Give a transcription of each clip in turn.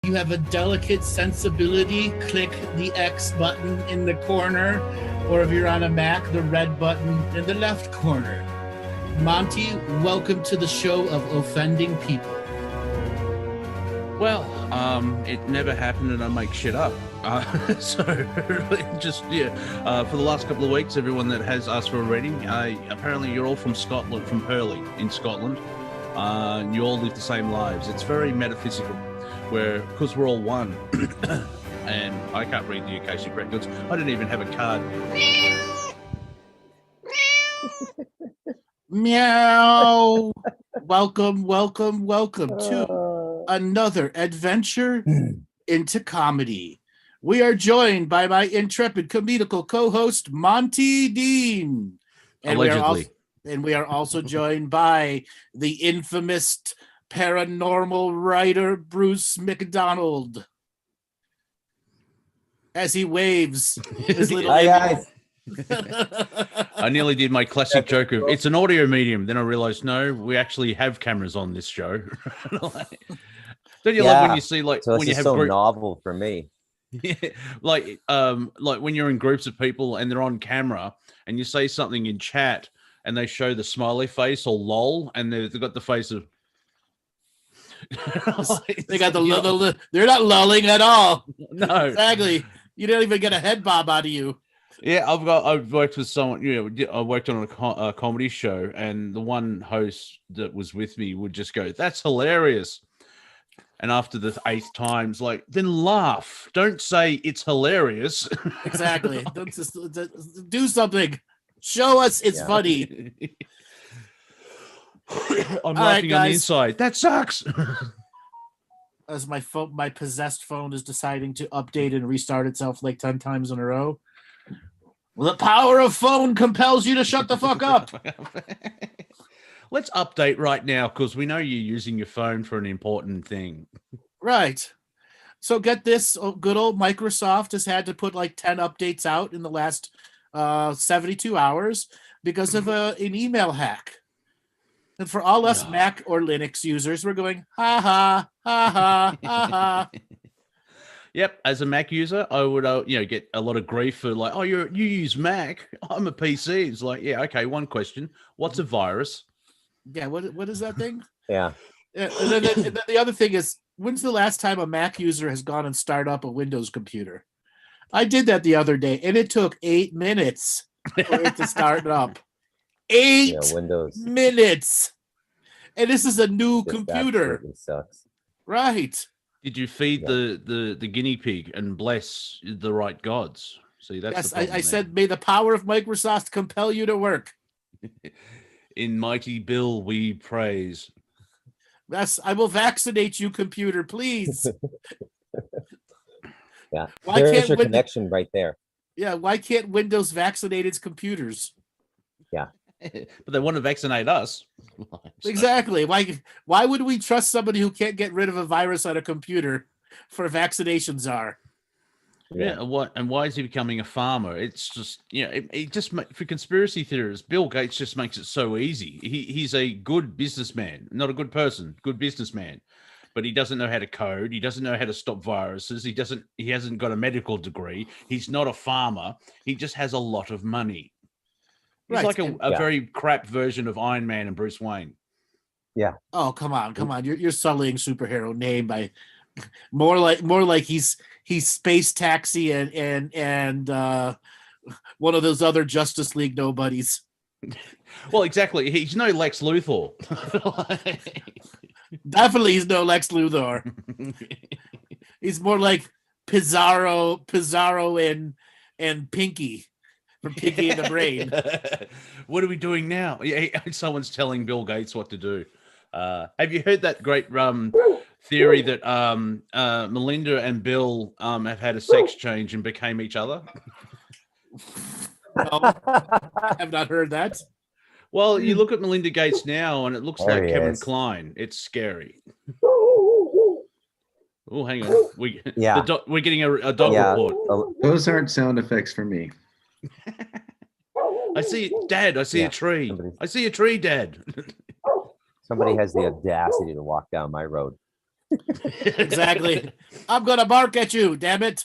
you have a delicate sensibility, click the X button in the corner, or if you're on a Mac, the red button in the left corner. Monty, welcome to the show of offending people. Well, it never happened and I make shit up. For the last couple of weeks, everyone that has asked for a reading, apparently you're all from Scotland, from Hurley in Scotland. You all live the same lives. It's very metaphysical, because we're all one. And I can't read the Akashic Records. I didn't even have a card. Meow. Welcome to another adventure into comedy. We are joined by my intrepid comedical co-host, Monty Dean. Allegedly. We are also joined by the infamous paranormal writer, Bruce MacDonald. As he waves his little Hi, guys. I nearly did my classic joke of it's an audio medium. Then I realized, no, we actually have cameras on this show. Don't you love when you see so when you have so novel for me? Yeah, like when you're in groups of people and they're on camera and you say something in chat and they show the smiley face or lol and they've got the face of they got the they're not lulling at all. No, exactly. You don't even get a head bob out of you. Yeah, I've worked with someone. I worked on a comedy show, and the one host that was with me would just go, "That's hilarious." And after the 8th times, then laugh. Don't say it's hilarious. Exactly. Don't just do something. Show us it's funny. I'm laughing on the inside. That sucks. As my possessed phone is deciding to update and restart itself 10 times in a row. Well, the power of phone compels you to shut the fuck up. Let's update right now because we know you're using your phone for an important thing. Right. So get this, good old Microsoft has had to put 10 updates out in the last 72 hours because of an email hack. And for all us Mac or Linux users, we're going, ha ha, ha ha, ha ha. Yep, as a Mac user, I would get a lot of grief for you use Mac. I'm a PC. It's okay. One question: what's a virus? Yeah, what is that thing? Yeah. And then the other thing is, when's the last time a Mac user has gone and started up a Windows computer? I did that the other day, and it took 8 minutes for it to start up. 8 minutes, and this is a new computer. Sucks. Right. Did you feed the guinea pig and bless the right gods? See, that's yes. I said, may the power of Microsoft compel you to work. In mighty Bill, we praise. Yes, I will vaccinate you, computer, please. Yeah, there's your connection right there. Yeah, why can't Windows vaccinate its computers? Yeah. But they want to vaccinate us. Exactly. Why would we trust somebody who can't get rid of a virus on a computer for vaccination czar? Yeah. And why is he becoming a farmer? It's just, it just for conspiracy theorists, Bill Gates just makes it so easy. He's a good businessman, not a good person, good businessman. But he doesn't know how to code. He doesn't know how to stop viruses. He hasn't got a medical degree. He's not a farmer. He just has a lot of money. He's like a very crap version of Iron Man and Bruce Wayne. Yeah. Oh, come on. You're sullying superhero name by more like he's Space Taxi and one of those other Justice League nobodies. Well, exactly. He's no Lex Luthor. Definitely, he's no Lex Luthor. He's more like Pizarro and Pinky. From Pinky in the Brain. What are we doing now? Yeah, someone's telling Bill Gates what to do. Have you heard that great theory that Melinda and Bill have had a sex change and became each other? No, I have not heard that. Well, you look at Melinda Gates now, and it looks like Kevin Kline. It's scary. Oh, hang on. We're getting a dog report. Those aren't sound effects for me. I see, Dad. I see a tree. I see a tree, Dad. Somebody has the audacity to walk down my road. Exactly. I'm gonna bark at you, damn it.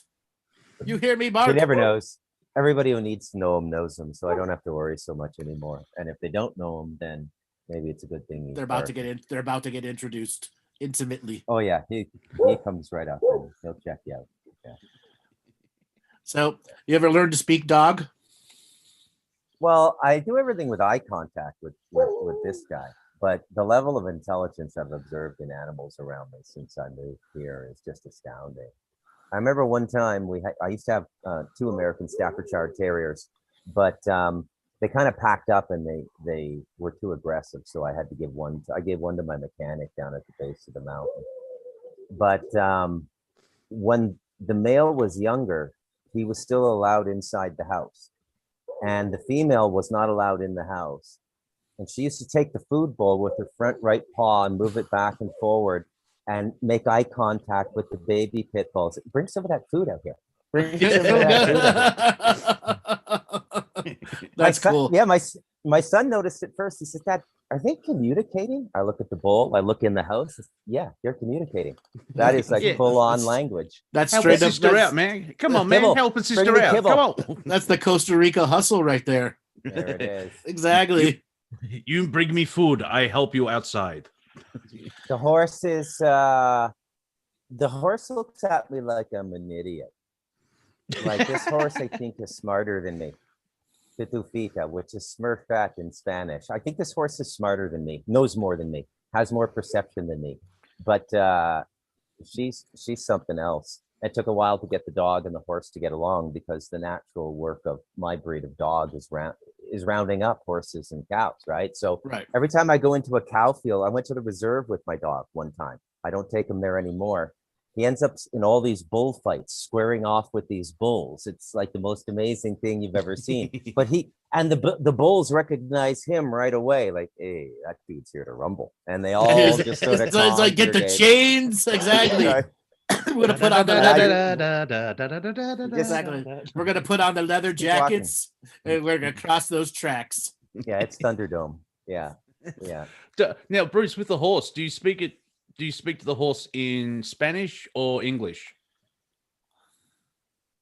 You hear me bark? He never knows. Everybody who needs to know him knows him, so I don't have to worry so much anymore. And if they don't know him, then maybe it's a good thing. They're about to get in. They're about to get introduced intimately. Oh yeah, he comes right up and he'll check you out. Yeah. So, you ever learn to speak dog? Well, I do everything with eye contact with this guy, but the level of intelligence I've observed in animals around me since I moved here is just astounding. I remember one time I used to have 2 American Staffordshire Terriers, but they kind of packed up and they were too aggressive, so I had to give one. I gave one to my mechanic down at the base of the mountain. But when the male was younger, he was still allowed inside the house, and the female was not allowed in the house. And she used to take the food bowl with her front right paw and move it back and forward and make eye contact with the baby pit bulls. Bring some of that food out here. Bring some of that food out here. That's cool. Yeah, my son noticed it first. He said, "Dad, are they communicating?" I look at the bowl. I look in the house. Yeah, they're communicating. That is like full on language. That's Help straight a up. sister out, man. Come on, man. Kibble. Help a Bring sister the out. kibble. Come on. That's the Costa Rica hustle right there. There it is. Exactly. You bring me food. I help you outside. The horse is the horse looks at me like I'm an idiot. Like this horse, I think, is smarter than me. Pitufita, which is Smurfette in Spanish. I think this horse is smarter than me, knows more than me, has more perception than me. But she's something else. It took a while to get the dog and the horse to get along because the natural work of my breed of dog is rounding up horses and cows, right? So Right. every time I go into a cow field, I went to the reserve with my dog one time. I don't take him there anymore. He ends up in all these bullfights, squaring off with these bulls. It's like the most amazing thing you've ever seen. But the bulls recognize him right away. Like, hey, that dude's here to rumble. And they all just sort of it's like get the congregate. chains. Exactly. Right. We're gonna put on Just- exactly. We're gonna put on the leather Keep walking. jackets and we're gonna cross those tracks. Yeah, it's Thunderdome. Yeah, yeah. Now, Bruce, with the horse, do you speak to the horse in Spanish or English?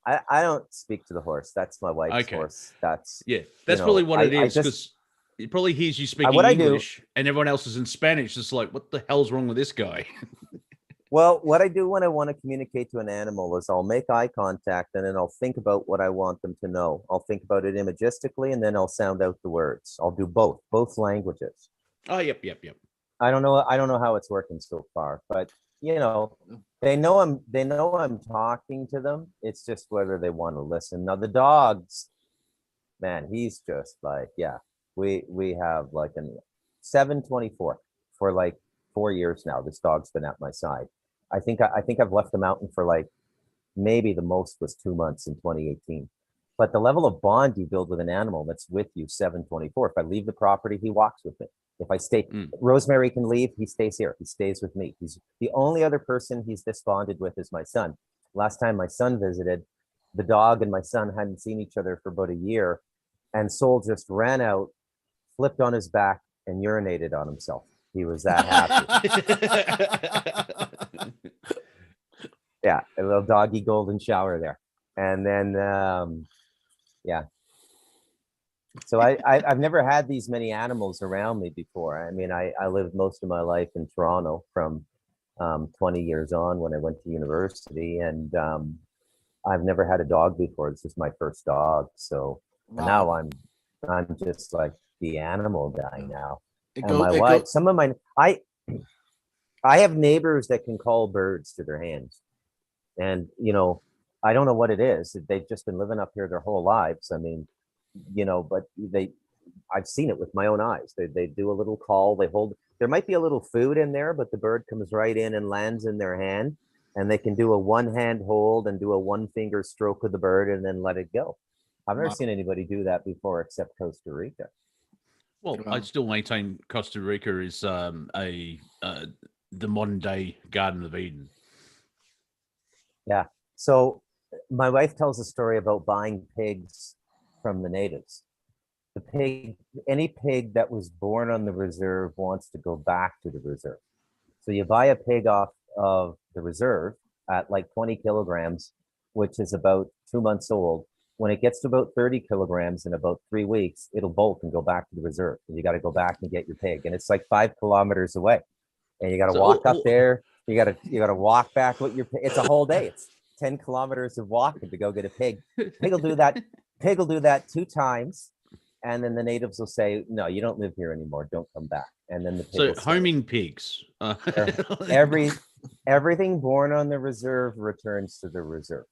I don't speak to the horse. That's my wife's Okay. horse. That's That's probably what it I is, just- because it probably hears you speaking what I do- English and everyone else is in Spanish. It's like, what the hell's wrong with this guy? Well, what I do when I want to communicate to an animal is I'll make eye contact and then I'll think about what I want them to know. I'll think about it imagistically and then I'll sound out the words. I'll do both languages. Oh, yep. I don't know how it's working so far, but they know I'm talking to them. It's just whether they want to listen. Now the dogs, man, he's just like, yeah, we have like a 724 for like 4 years now. This dog's been at my side. I think I've left the mountain for like maybe the most was 2 months in 2018. But the level of bond you build with an animal that's with you 724. If I leave the property, he walks with me. If I stay, Rosemary can leave, he stays here. He stays with me. He's the only other person he's this bonded with is my son. Last time my son visited, the dog and my son hadn't seen each other for about a year, and Soul just ran out, flipped on his back, and urinated on himself. He was that happy. Yeah, a little doggy golden shower there. And then, yeah. So I've never had these many animals around me before. I mean, I lived most of my life in Toronto from 20 years on when I went to university, and I've never had a dog before. This is my first dog. So now I'm just like the animal guy now. My wife, I have neighbors that can call birds to their hands. And, I don't know what it is. They've just been living up here their whole lives. I mean, but I've seen it with my own eyes. They do a little call, there might be a little food in there, but the bird comes right in and lands in their hand, and they can do a one hand hold and do a 1 finger stroke of the bird and then let it go. I've never seen anybody do that before except Costa Rica. Well, I still maintain Costa Rica is the modern day Garden of Eden. Yeah. So my wife tells a story about buying pigs from the natives. Any pig that was born on the reserve wants to go back to the reserve. So you buy a pig off of the reserve at like 20 kilograms, which is about 2 months old. When it gets to about 30 kilograms in about 3 weeks, it'll bolt and go back to the reserve. And you got to go back and get your pig. And it's like 5 kilometers away. And you got to walk up there. You got to walk back with your pig. It's a whole day. It's 10 kilometers of walking to go get a pig. Pig will do that. Pig will do that 2 times. And then the natives will say, no, you don't live here anymore. Don't come back. And then the pig so homing pigs. Everything born on the reserve returns to the reserve.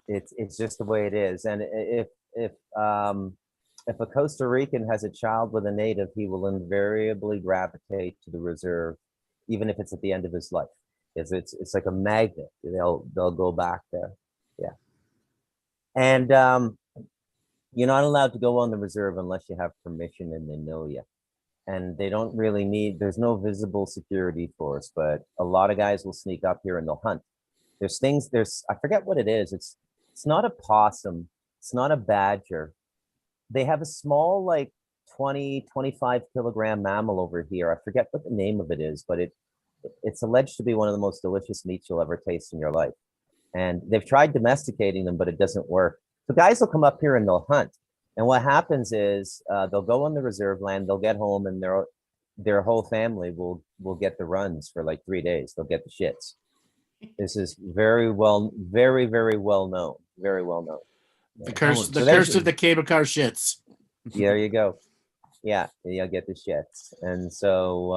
It's just the way it is. And if a Costa Rican has a child with a native, he will invariably gravitate to the reserve, even if it's at the end of his life. It's like a magnet. They'll go back there. Yeah. And you're not allowed to go on the reserve unless you have permission and they know you. And they don't really need, there's no visible security force, but a lot of guys will sneak up here and they'll hunt. I forget what it is. It's not a possum. It's not a badger. They have a small, like 20, 25 kilogram mammal over here. I forget what the name of it is, but it's alleged to be one of the most delicious meats you'll ever taste in your life. And they've tried domesticating them, but it doesn't work. So guys will come up here and they'll hunt. And what happens is they'll go on the reserve land, they'll get home, and their whole family will get the runs for like 3 days. They'll get the shits. This is very, very well known. Very well known. The curse of the cable car shits. There you go. Yeah, you'll get the shits. And so,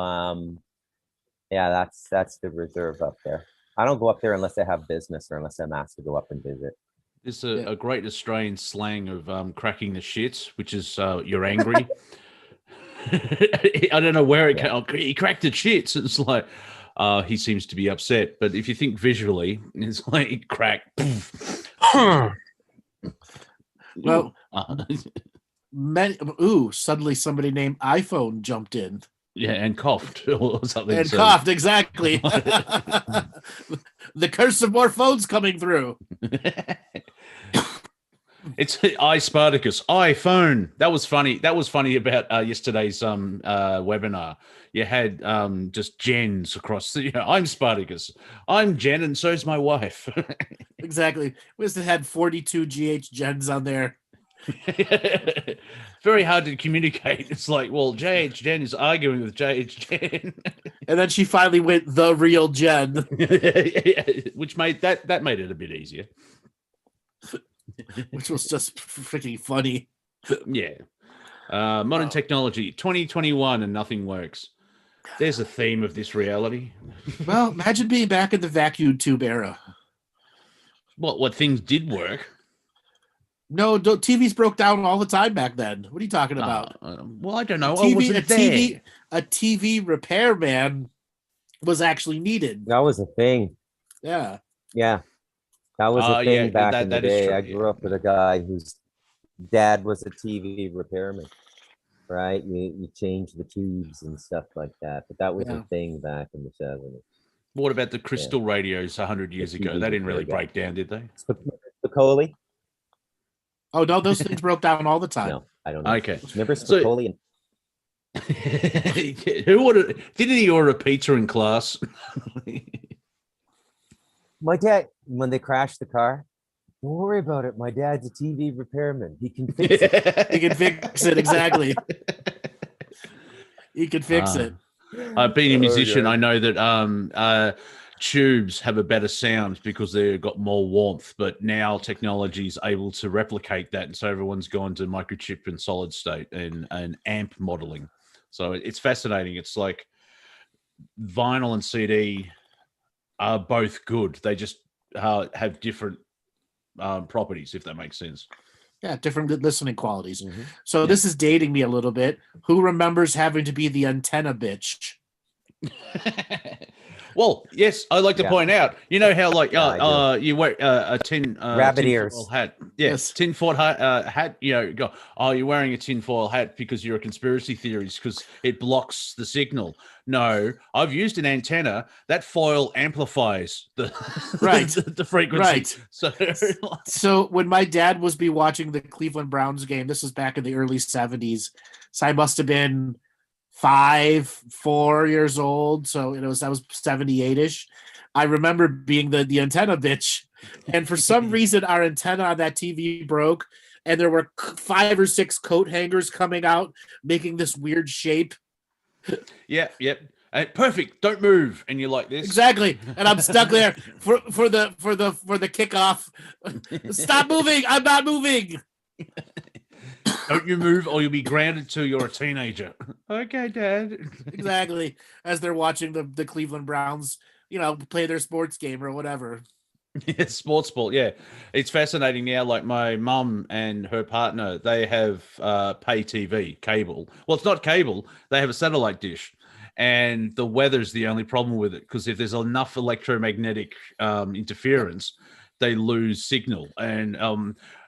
yeah, that's the reserve up there. I don't go up there unless I have business or unless I'm asked to go up and visit. There's a great Australian slang of cracking the shits, which is you're angry. I don't know where it came. Oh, he cracked the shits. It's like he seems to be upset. But if you think visually, it's like crack. Well, suddenly somebody named iPhone jumped in. Yeah, and coughed or something. And coughed, exactly. The curse of more phones coming through. It's Spartacus iPhone. That was funny. That was funny about yesterday's webinar. You had just gens across. I'm Spartacus. I'm Jen, and so's my wife. Exactly. We just had 42 GH gens on there. Very hard to communicate. It's like, well, JH Jen is arguing with JH Jen. And then she finally went the real Jen. Which made that made it a bit easier. Which was just freaking funny. Yeah. Modern technology, 2021 and nothing works. There's a theme of this reality. Well, imagine being back in the vacuum tube era. What things did work? No, TVs broke down all the time back then. What are you talking about? Well, I don't know. A TV repairman was actually needed. That was a thing. Yeah. Yeah. That was a thing back in the day. True, I grew up with a guy whose dad was a TV repairman, right? You change the tubes and stuff like that. But that was a thing back in the 70s. What about the crystal radios 100 years ago? They didn't really break down, did they? Spicoli? Oh, no, those things broke down all the time. No, I don't know. Okay. Remember Spicoli? Didn't he order a pizza in class? My dad, when they crashed the car, don't worry about it. My dad's a TV repairman. He can fix it. He can fix it, exactly. He can fix it. Being a musician, I know that tubes have a better sound because they've got more warmth, but now technology is able to replicate that. And so everyone's gone to microchip and solid state and amp modeling. So it's fascinating. It's like vinyl and CD are both good. They just have different properties, if that makes sense. Yeah, different listening qualities. Mm-hmm. So this is dating me a little bit. Who remembers having to be the antenna bitch? Well, yes, I'd like to point out, you know how like you wear a rabbit ears hat. Yes, tinfoil hat. You know, go, you're wearing a tinfoil hat because you're a conspiracy theorist because it blocks the signal. No, I've used an antenna. That foil amplifies the the frequency. Right. So when my dad was watching the Cleveland Browns game, this was back in the early 70s. So I must have been 4 years old. So I was 78-ish. I remember being the antenna bitch. And for some reason, our antenna on that TV broke, and there were 5 or 6 coat hangers coming out, making this weird shape. Yep. Perfect. Don't move. And you're like this. Exactly. And I'm stuck there for the kickoff. Stop moving. I'm not moving. Don't you move or you'll be grounded till you're a teenager. Okay, Dad. Exactly. As they're watching the Cleveland Browns, play their sports game or whatever. Yeah, sports ball. Yeah. It's fascinating now. Like my mum and her partner, they have pay TV, cable. Well, it's not cable. They have a satellite dish. And the weather's the only problem with it, because if there's enough electromagnetic interference, they lose signal. And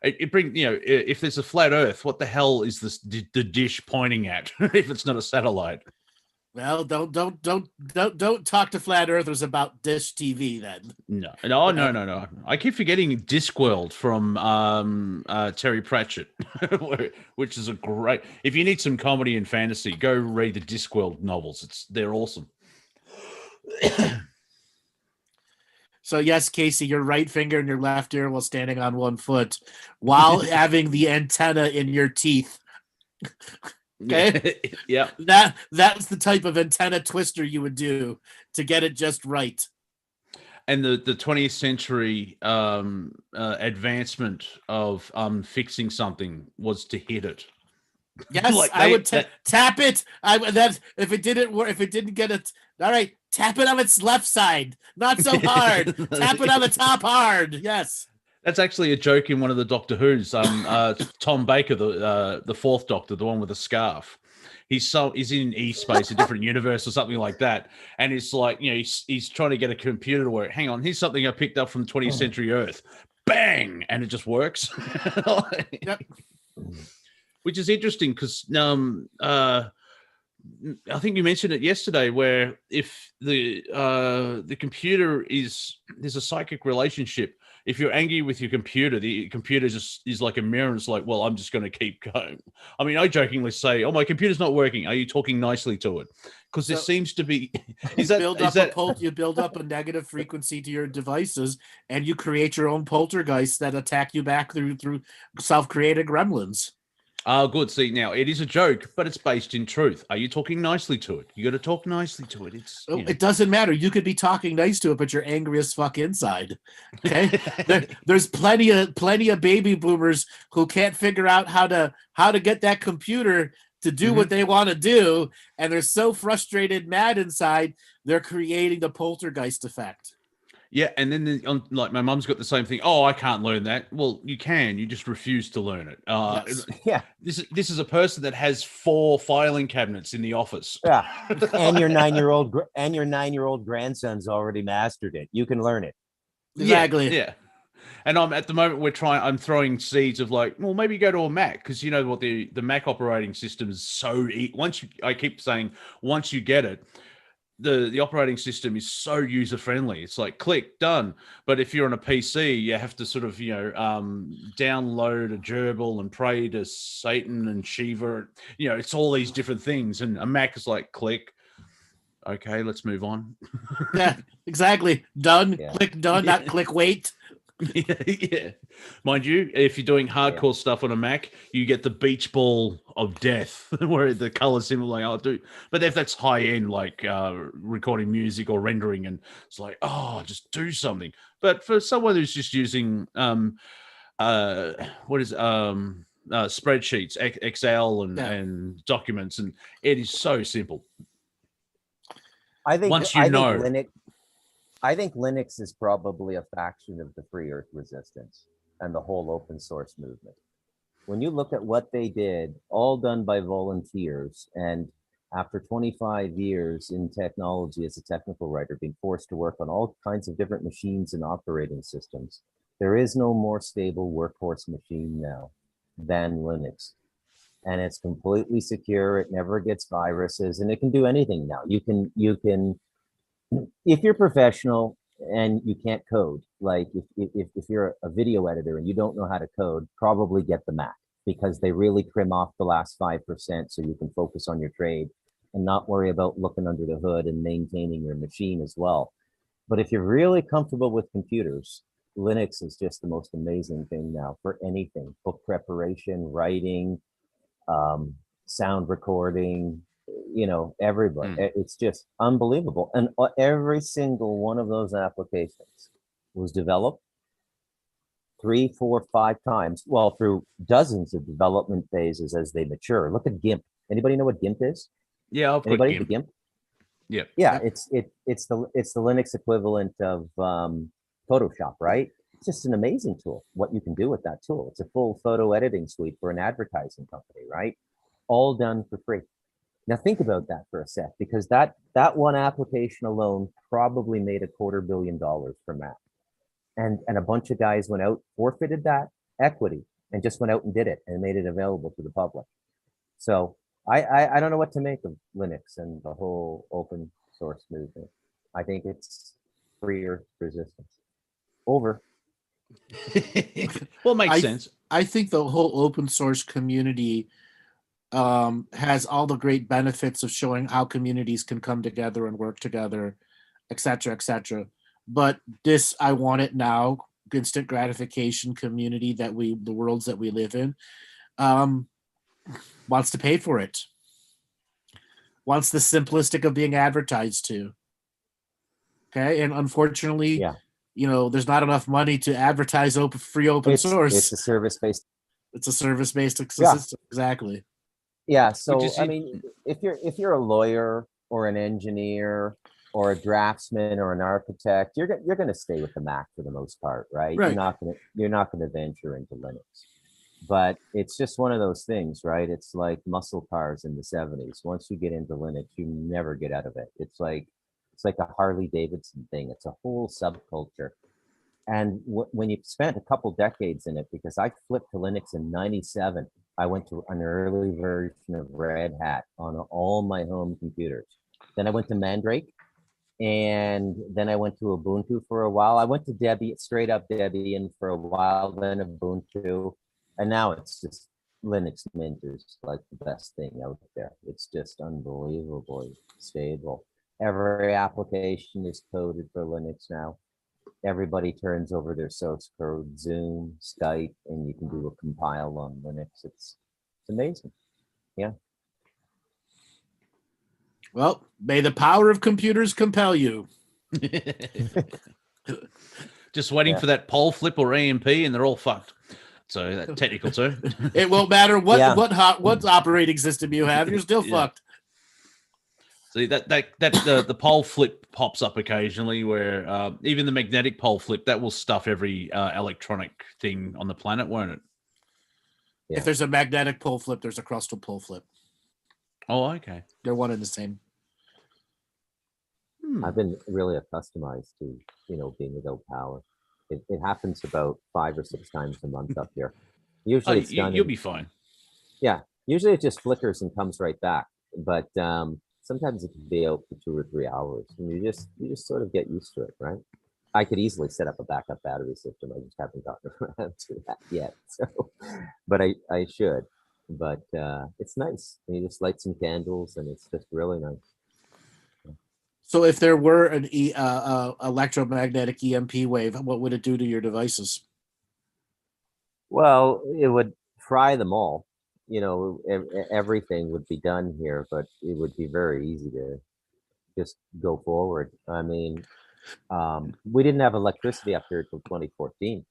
it brings, if there's a flat Earth, what the hell is the dish pointing at if it's not a satellite? Well, don't talk to flat earthers about Dish TV then. No. I keep forgetting Discworld from Terry Pratchett, which is a great. If you need some comedy and fantasy, go read the Discworld novels. They're awesome. So yes, Casey, your right finger and your left ear while standing on one foot, while having the antenna in your teeth. Okay. Yeah. That's the type of antenna twister you would do to get it just right. And the 20th century advancement of fixing something was to hit it. Yes, I would tap it. If it didn't work, if it didn't get it, all right, tap it on its left side, not so hard. Tap it on the top hard. Yes. That's actually a joke in one of the Doctor Who's. Tom Baker, the fourth Doctor, the one with the scarf. He's in E-space, a different universe or something like that, and it's like he's trying to get a computer to work. Hang on, here's something I picked up from 20th century Earth. Bang, and it just works. Yep. Which is interesting because I think you mentioned it yesterday, where if the computer there's a psychic relationship. If you're angry with your computer, the computer just is like a mirror. And it's like, well, I'm just going to keep going. I mean, I jokingly say, "Oh, my computer's not working. Are you talking nicely to it?" Because there seems to be. You build up a negative frequency to your devices, and you create your own poltergeists that attack you back through self-created gremlins. Oh, good. See, now it is a joke, but it's based in truth. Are you talking nicely to it? You got to talk nicely to it. It doesn't matter. You could be talking nice to it, but you're angry as fuck inside. Okay, there's plenty of baby boomers who can't figure out how to get that computer to do what they want to do, and they're so frustrated, mad inside, they're creating the poltergeist effect. Yeah, and then like my mum's got the same thing. Oh, I can't learn that. Well, you can. You just refuse to learn it. Yes. Yeah. This is a person that has 4 filing cabinets in the office. Yeah, and your 9-year-old grandson's already mastered it. You can learn it. Exactly. Yeah. And at the moment I'm throwing seeds of like, well, maybe go to a Mac, because you know what the Mac operating system is so I keep saying once you get it. The operating system is so user friendly. It's like click done. But if you're on a PC, you have to sort of download a gerbil and pray to Satan and Shiva. It's all these different things. And a Mac is like click. Okay, let's move on. Yeah, exactly. Done. Yeah. Click done. Not click wait. Yeah. Mind you, if you're doing hardcore stuff on a Mac, you get the beach ball of death where the colors seem like, I'll do. But if that's high end, like recording music or rendering, and it's like, oh, just do something. But for someone who's just using spreadsheets, Excel and documents, and it is so simple. I think once you know. I think Linux is probably a faction of the Free Earth Resistance and the whole open source movement. When you look at what they did, all done by volunteers, and after 25 years in technology as a technical writer, being forced to work on all kinds of different machines and operating systems, there is no more stable workhorse machine now than Linux. And it's completely secure. It never gets viruses, and it can do anything now. You can if you're professional and you can't code, like if you're a video editor and you don't know how to code, probably get the Mac, because they really trim off the last 5% so you can focus on your trade. and not worry about looking under the hood and maintaining your machine as well. But if you're really comfortable with computers, Linux is just the most amazing thing now for anything: book preparation, writing, sound recording, everybody. It's just unbelievable. And every single one of those applications was developed 3, 4, 5 times, well, through dozens of development phases as they mature. Look at GIMP. Anybody know what GIMP is? Yeah, I've got Anybody? GIMP. The GIMP? Yeah. Yeah, it's the Linux equivalent of Photoshop, right? It's just an amazing tool. What you can do with that tool. It's a full photo editing suite for an advertising company, right? All done for free. Now think about that for a sec, because that one application alone probably made $250 million for Mac. And a bunch of guys went out, forfeited that equity, and just went out and did it and made it available to the public. So I don't know what to make of Linux and the whole open source movement. I think it's freer resistance. Over. Well, it makes sense. I think the whole open source community has all the great benefits of showing how communities can come together and work together, et cetera, et cetera. But this, I want it now, instant gratification community the worlds that we live in, wants to pay for it. Wants the simplistic of being advertised to. Okay, and unfortunately, there's not enough money to advertise free open source. It's a service-based. It's a service-based system, exactly. Yeah. So I mean, if you're a lawyer or an engineer or a draftsman or an architect, you're going to stay with the Mac for the most part, right? You're not going to venture into Linux. But it's just one of those things, right? It's like muscle cars in the 70s. Once you get into Linux, you never get out of it. It's like a Harley Davidson thing. It's a whole subculture. And when you've spent a couple decades in it, because I flipped to Linux in '97, I went to an early version of Red Hat on all my home computers. Then I went to Mandrake, and then I went to Ubuntu for a while. I went to Debian, straight up Debian for a while, then Ubuntu, and now it's just Linux Mint is like the best thing out there. It's just unbelievably stable. Every application is coded for Linux now. Everybody turns over their source code, Zoom, Skype, and you can do a compile on Linux. It's amazing. Yeah. Well, may the power of computers compel you. Just waiting for that pole flip or EMP, and they're all fucked. So that technical too. It won't matter what operating system you have, you're still fucked. See that the pole flip pops up occasionally, where even the magnetic pole flip, that will stuff every electronic thing on the planet, won't it? Yeah. If there's a magnetic pole flip, there's a crustal pole flip. Oh, okay. They're one and the same. I've been really accustomed to being without power. It happens about 5 or 6 times a month up here. Usually it's done. You'll be fine. Yeah, usually it just flickers and comes right back. But sometimes it can be out for 2 or 3 hours, and you just sort of get used to it, right? I could easily set up a backup battery system. I just haven't gotten around to that yet. So, but I should. But it's nice. And you just light some candles, and it's just really nice. So, if there were an electromagnetic EMP wave, what would it do to your devices? Well, it would fry them all. Everything would be done here, but it would be very easy to just go forward. I mean, we didn't have electricity up here until 2014.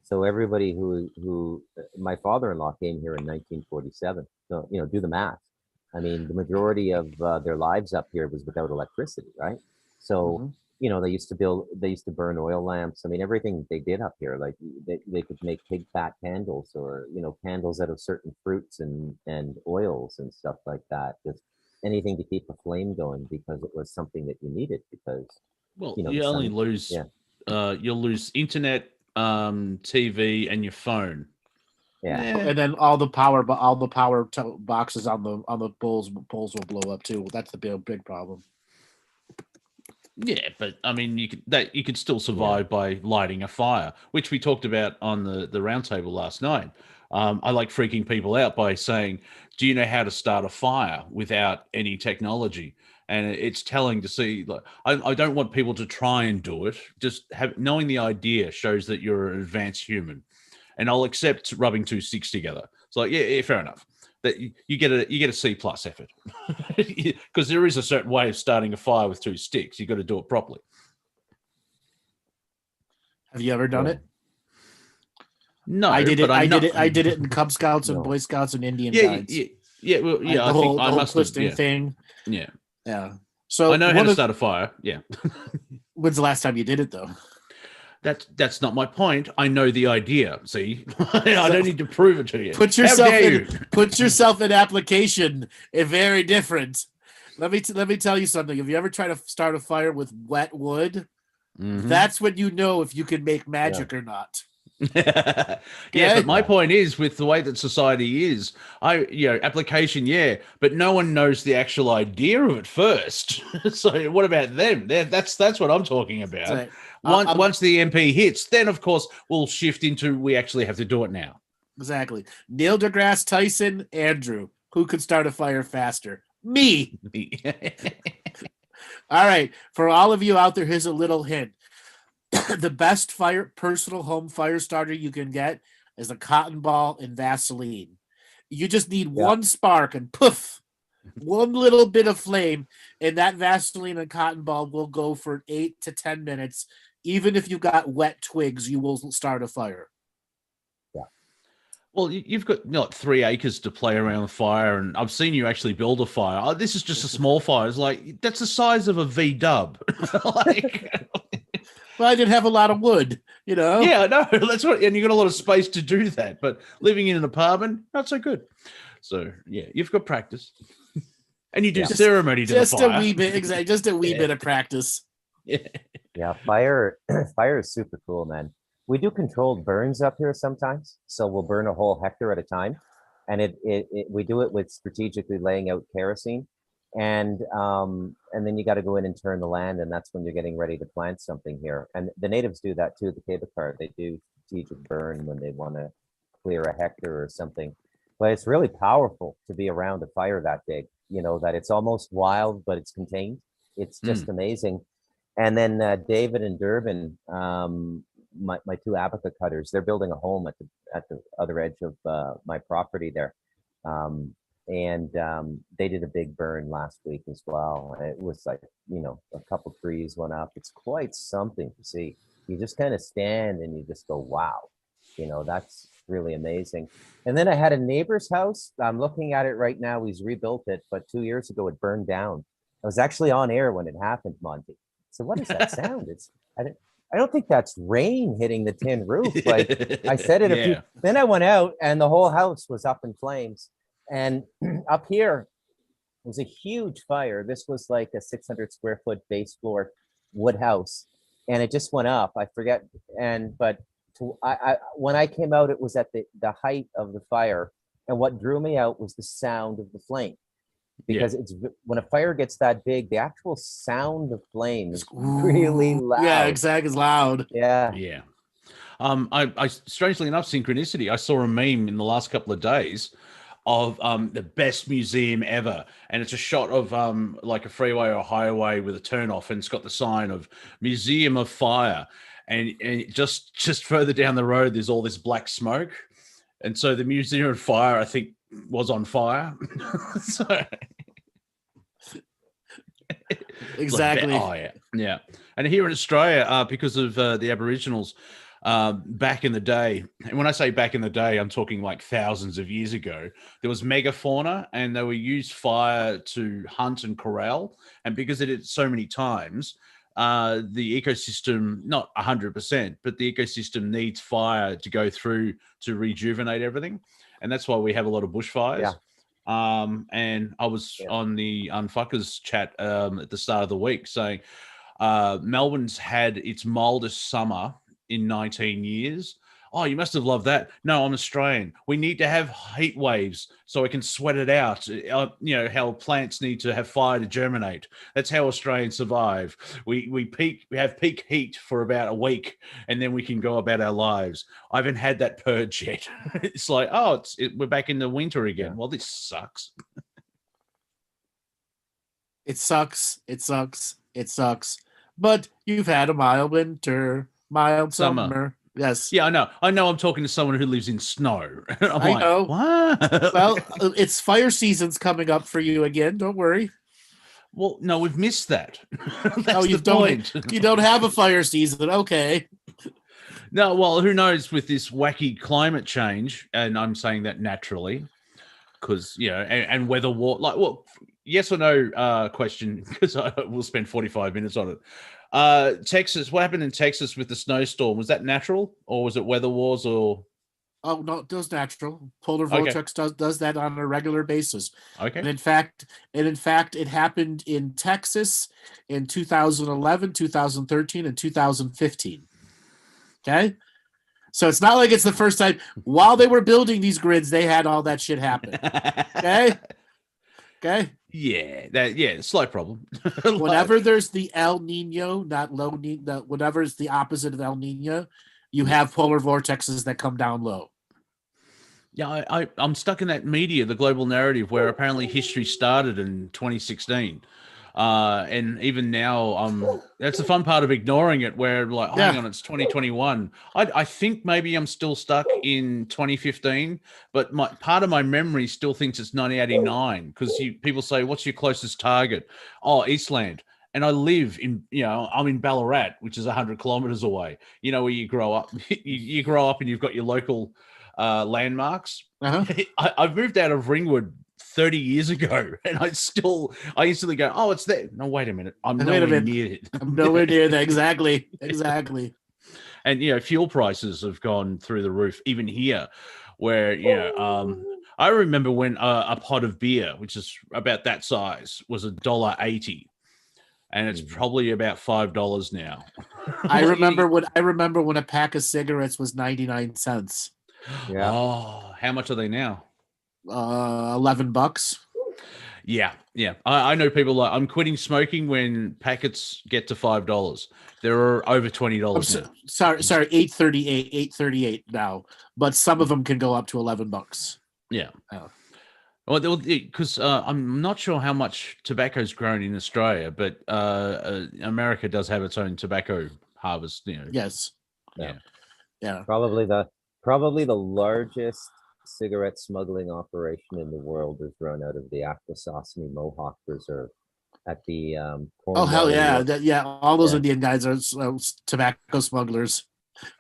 So everybody who my father-in-law came here in 1947. So, do the math. I mean, the majority of their lives up here was without electricity, right? So, they used to burn oil lamps. I mean, everything they did up here, like they could make pig fat candles, or, candles out of certain fruits and oils and stuff like that. Just anything to keep a flame going, because it was something that you needed, because, you only lose, you'll lose internet, TV, and your phone. Yeah. And then all the power boxes on the poles will blow up too. That's the big problem. Yeah, but I mean, you could still survive by lighting a fire, which we talked about on the roundtable last night. I like freaking people out by saying, do you know how to start a fire without any technology? And it's telling to see, like, I don't want people to try and do it. Just knowing the idea shows that you're an advanced human. And I'll accept rubbing two sticks together. It's like, yeah, fair enough. That you get a C+ effort. Because there is a certain way of starting a fire with two sticks. You got to do it properly. Have you ever done it? No, I did it. but I did it in Cub Scouts and No. Boy Scouts and Indian Guides. Yeah. Well, yeah. The I whole, think I the whole must twisting have. thing. Yeah. So I know how to start a fire. Yeah. When's the last time you did it, though? That's not my point. I know the idea. See, I don't need to prove it to you. Put yourself in application. It's very different. Let me tell you something. If you ever try to start a fire with wet wood, that's when you know if you can make magic or not. Yeah, but my point is, with the way that society is, application, but no one knows the actual idea of it first. So what about them? That's what I'm talking about. Right. Once the MP hits, then of course we'll shift into we actually have to do it now. Exactly. Neil deGrasse Tyson, Andrew, who could start a fire faster? Me. All right. For all of you out there, here's a little hint. The best personal home fire starter you can get is a cotton ball and Vaseline. You just need one spark and poof, one little bit of flame, and that Vaseline and cotton ball will go for 8 to 10 minutes. Even if you've got wet twigs, you will start a fire. Yeah. Well, you've got like 3 acres to play around with fire, and I've seen you actually build a fire. Oh, this is just a small fire. It's like, that's the size of a V-dub. Well, I didn't have a lot of wood, Yeah, no, that's what, and you got a lot of space to do that. But living in an apartment, not so good. So yeah, you've got practice, and you do ceremony to the fire. Just a wee bit, exactly. Just a wee bit of practice. Yeah, fire is super cool, man. We do controlled burns up here sometimes, so we'll burn a whole hectare at a time, and we do it with strategically laying out kerosene. And then you got to go in and turn the land, and that's when you're getting ready to plant something here. And the natives do that too. The Quebecers, they do strategic burn when they want to clear a hectare or something. But it's really powerful to be around a fire that big. That it's almost wild, but it's contained. It's just amazing. And then David and Durbin, my 2 abaca cutters, they're building a home at the other edge of my property there. And they did a big burn last week as well. It was like, a couple trees went up. It's quite something to see. You just kind of stand and you just go, wow, that's really amazing. And then I had a neighbor's house. I'm looking at it right now. He's rebuilt it, but 2 years ago it burned down. I was actually on air when it happened, Monty. So what is that sound? I don't think that's rain hitting the tin roof. Like I said it then I went out and the whole house was up in flames. And up here was a huge fire. This was like a 600 square foot base floor wood house, and it just went up. I forget. But when I came out, it was at the height of the fire, and what drew me out was the sound of the flame, because it's when a fire gets that big, the actual sound of flame is really loud. Yeah, exactly, it's loud. Yeah. I strangely enough, synchronicity. I saw a meme in the last couple of days of the best museum ever, and it's a shot of like a freeway or a highway with a turnoff, and it's got the sign of Museum of Fire, and just further down the road there's all this black smoke, and so the Museum of Fire, I think, was on fire. So exactly. Like, yeah. And here in Australia, because of the Aboriginals, back in the day, and when I say back in the day, I'm talking like thousands of years ago, there was megafauna, and they were used fire to hunt and corral. And because it did so many times, the ecosystem, not 100%, but the ecosystem needs fire to go through to rejuvenate everything. And that's why we have a lot of bushfires. And I was on the Unfuckers chat at the start of the week saying Melbourne's had its mildest summer in 19 years. Oh, you must have loved that. No, I'm Australian. We need to have heat waves so I can sweat it out. How plants need to have fire to germinate. That's how Australians survive. We have peak heat for about a week, and then we can go about our lives. I haven't had that purge yet. It's like, we're back in the winter again. Yeah. Well, this sucks. It sucks. It sucks. It sucks. But you've had a mild winter, mild summer. Yes. Yeah, I know. I'm talking to someone who lives in snow. I know. What? Well, it's fire season's coming up for you again. Don't worry. Well, no, we've missed that. That's you the point. You don't have a fire season. Okay. No, well, who knows with this wacky climate change, and I'm saying that naturally, because and weather war. Like, well, yes or no question, because we'll spend 45 minutes on it. Texas, what happened in Texas with the snowstorm? Was that natural, or was it weather wars, or? Oh no, it does natural. Polar vortex does that on a regular basis. Okay. And in fact, it happened in Texas in 2011, 2013, and 2015. Okay. So it's not like it's the first time. While they were building these grids, they had all that shit happen. Okay. Okay. Yeah, slight problem. Whenever there's the El Nino, not low Nino, whatever is the opposite of El Nino, you have polar vortexes that come down low. Yeah, I'm stuck in that media, the global narrative, where apparently history started in 2016. And even now, that's the fun part of ignoring it, where like, hang on, it's 2021. I think maybe I'm still stuck in 2015, but part of my memory still thinks it's 1989, because people say, what's your closest target? Oh, Eastland. And I live in, I'm in Ballarat, which is 100 kilometers away, where you grow up. You grow up and you've got your local landmarks. I've moved out of Ringwood 30 years ago, and I instantly go, oh, it's there. No, wait a minute. I'm nowhere near it. I'm nowhere near that. Exactly. And, fuel prices have gone through the roof, even here, where, I remember when a pot of beer, which is about that size, was $1.80. And it's probably about $5 now. I remember when a pack of cigarettes was 99 cents. Yeah. Oh, how much are they now? $11. Yeah. I know people like, I'm quitting smoking when packets get to $5. They're over $20 now. Sorry, $8.38 now, but some of them can go up to $11. Yeah. Oh. Well, because I'm not sure how much tobacco is grown in Australia, but America does have its own tobacco harvest. Yes. Yeah. Probably the largest cigarette smuggling operation in the world is run out of the Akwesasne Mohawk Reserve at the oh hell yeah, all those Indian guys are tobacco smugglers.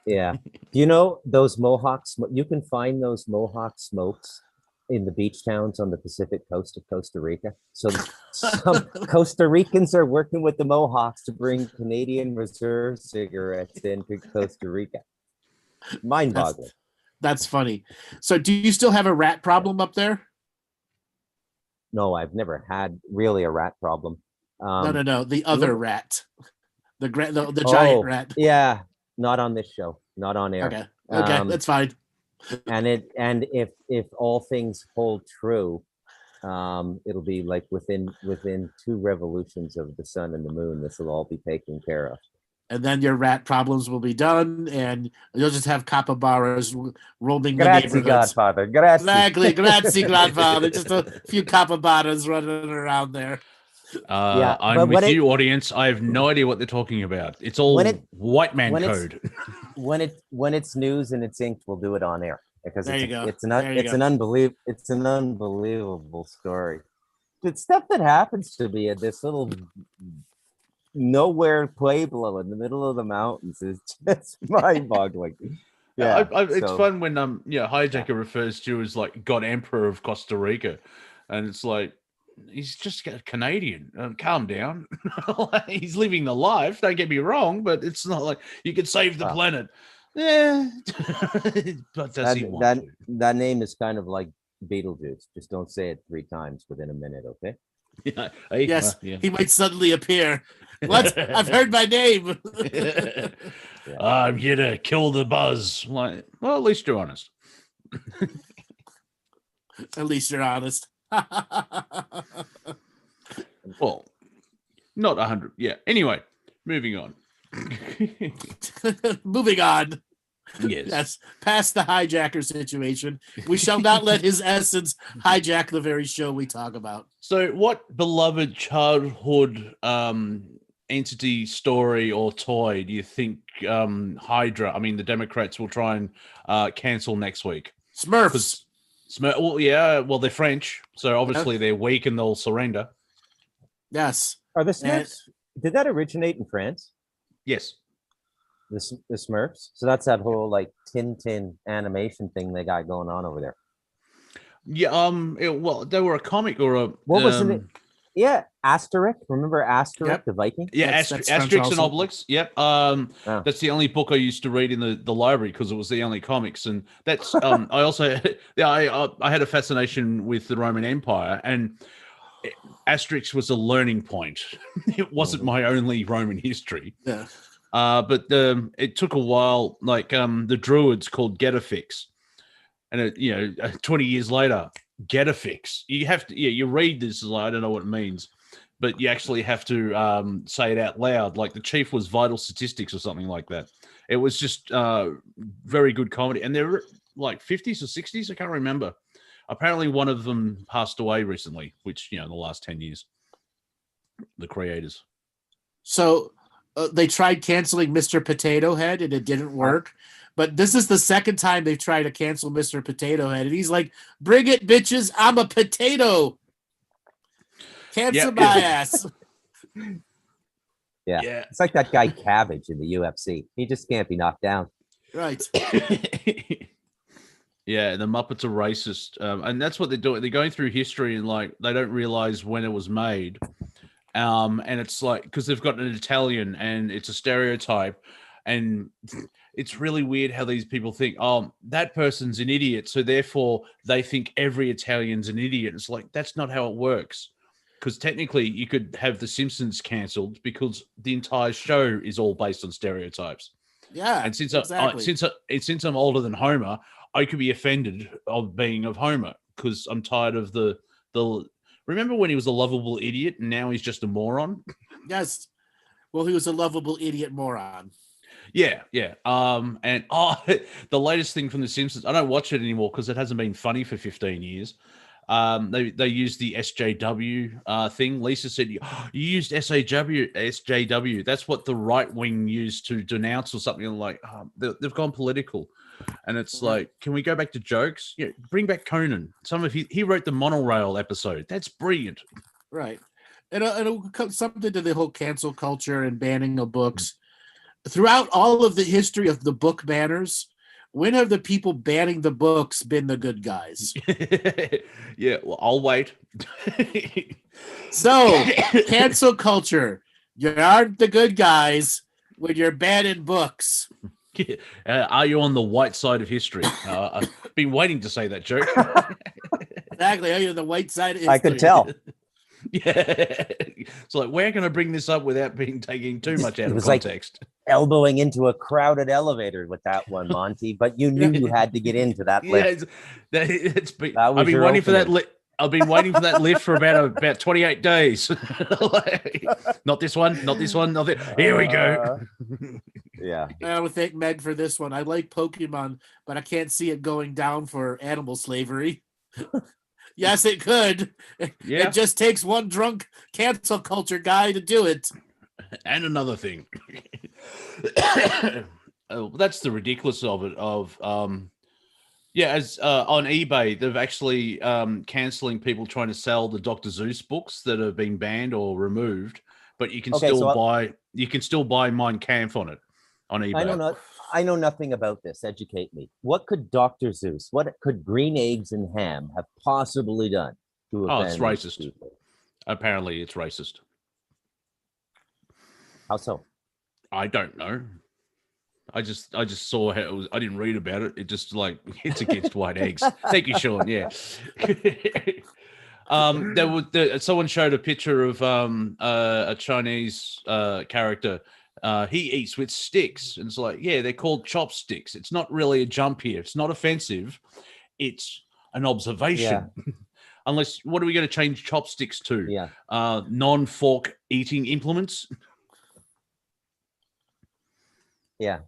Yeah. Do you know those Mohawks? You can find those Mohawk smokes in the beach towns on the Pacific coast of Costa Rica. So some Costa Ricans are working with the Mohawks to bring Canadian reserve cigarettes into Costa Rica. Mind-boggling. That's funny. So do you still have a rat problem up there? No, I've never had really a rat problem. No. The other rat. The giant rat. Yeah. Not on this show. Not on air. Okay, that's fine. And if all things hold true, it'll be like within 2 revolutions of the sun and the moon, this will all be taken care of. And then your rat problems will be done, and you'll just have capybaras roaming the Grazie, neighborhoods. Godfather. Grazie. Exactly. Grazie, Godfather. Just a few capybaras running around there. I'm with you, audience. I have no idea what they're talking about. It's all white man code. When it's news and it's inked, we'll do it on air because it's an unbelievable story. It's stuff that happens to me at this little nowhere pueblo in the middle of the mountains is just mind-boggling. Yeah, it's fun when Hijacker refers to you as like God Emperor of Costa Rica, and it's like, he's just a Canadian. Calm down. He's living the life. Don't get me wrong, but it's not like you could save the planet. Yeah, but does he want to? That name is kind of like Beetlejuice. Just don't say it 3 times within a minute, okay? Yeah. Yes, he might suddenly appear. What? I've heard my name. I'm here to kill the buzz. Like, well, at least you're honest. At least you're honest. Well, not 100. Yeah. Anyway, moving on. Moving on. Yes. Yes, past the hijacker situation. We shall not let his essence hijack the very show we talk about. So, what beloved childhood entity, story, or toy do you think Hydra, I mean, the Democrats will try and cancel next week? Smurfs. Well, yeah, well, they're French, so obviously they're weak and they'll surrender. Yes. Are the Smurfs? Did that originate in France? Yes. The Smurfs. So that's that whole like Tintin animation thing they got going on over there. Yeah. Well, they were a comic or a What was it? Yeah, Asterix. Remember Asterix, the Viking? Yeah, That's Asterix and also. Obelix. Yep. That's the only book I used to read in the library because it was the only comics, and that's I also I had a fascination with the Roman Empire, and Asterix was a learning point. It wasn't my only Roman history. Yeah. But it took a while. Like the Druids called Getafix, and 20 years later, Getafix. You have to, you read this like I don't know what it means, but you actually have to say it out loud. Like the chief was Vital Statistics or something like that. It was just very good comedy, and they're like 50s or 60s. I can't remember. Apparently, one of them passed away recently, which in the last 10 years. The creators. So. They tried canceling Mr. Potato Head and it didn't work. But this is the second time they've tried to cancel Mr. Potato Head. And he's like, bring it, bitches. I'm a potato. Cancel my ass. Yeah. It's like that guy Cabbage in the UFC. He just can't be knocked down. Right. Yeah, the Muppets are racist. And that's what they're doing. They're going through history and like they don't realize when it was made. And it's like, because they've got an Italian and it's a stereotype. And it's really weird how these people think, oh, that person's an idiot. So therefore they think every Italian's an idiot. It's like, that's not how it works. Because technically you could have The Simpsons cancelled because the entire show is all based on stereotypes. Yeah. And since I'm older than Homer, I could be offended of being of Homer because I'm tired of the remember when he was a lovable idiot and now he's just a moron? Yes. Well, he was a lovable idiot moron. Yeah. And the latest thing from The Simpsons, I don't watch it anymore because it hasn't been funny for 15 years. They used the SJW thing. Lisa said, you used SJW. That's what the right wing used to denounce or something. Like they've gone political. And it's like, can we go back to jokes? Yeah, bring back Conan. He wrote the monorail episode. That's brilliant. Right. And something to the whole cancel culture and banning of books. Throughout all of the history of the book banners, when have the people banning the books been the good guys? Yeah, well, I'll wait. So, cancel culture. You aren't the good guys when you're banning books. Are you on the white side of history? I've been waiting to say that joke. Exactly. Are you on the white side of history? I could tell. Yeah. It's like, we're going to bring this up without taking too much out of context. Like elbowing into a crowded elevator with that one, Monty, but you knew you had to get into that lift. I've been waiting for that lift. I've been waiting for that lift for about 28 days. Not this one. Here we go. Yeah. I would thank Meg for this one. I like Pokemon, but I can't see it going down for animal slavery. Yes, it could. Yeah. It just takes one drunk cancel culture guy to do it. And another thing. That's the ridiculous of it. As on eBay, they've actually canceling people trying to sell the Dr. Seuss books that have been banned or removed, but you can still buy Mein Kampf on eBay. I know nothing about this. Educate me. What could Dr. Seuss, what could Green Eggs and Ham have possibly done to offend it's racist. people? Apparently it's racist. How so? I don't know. I just saw how it was. I didn't read about it. It just like it's against white eggs. Thank you, Sean. Yeah. Someone showed a picture of a Chinese character. He eats with sticks, and it's like, yeah, they're called chopsticks. It's not really a jump here. It's not offensive. It's an observation. Unless, what are we going to change chopsticks to? Yeah. Non-fork eating implements. Yeah.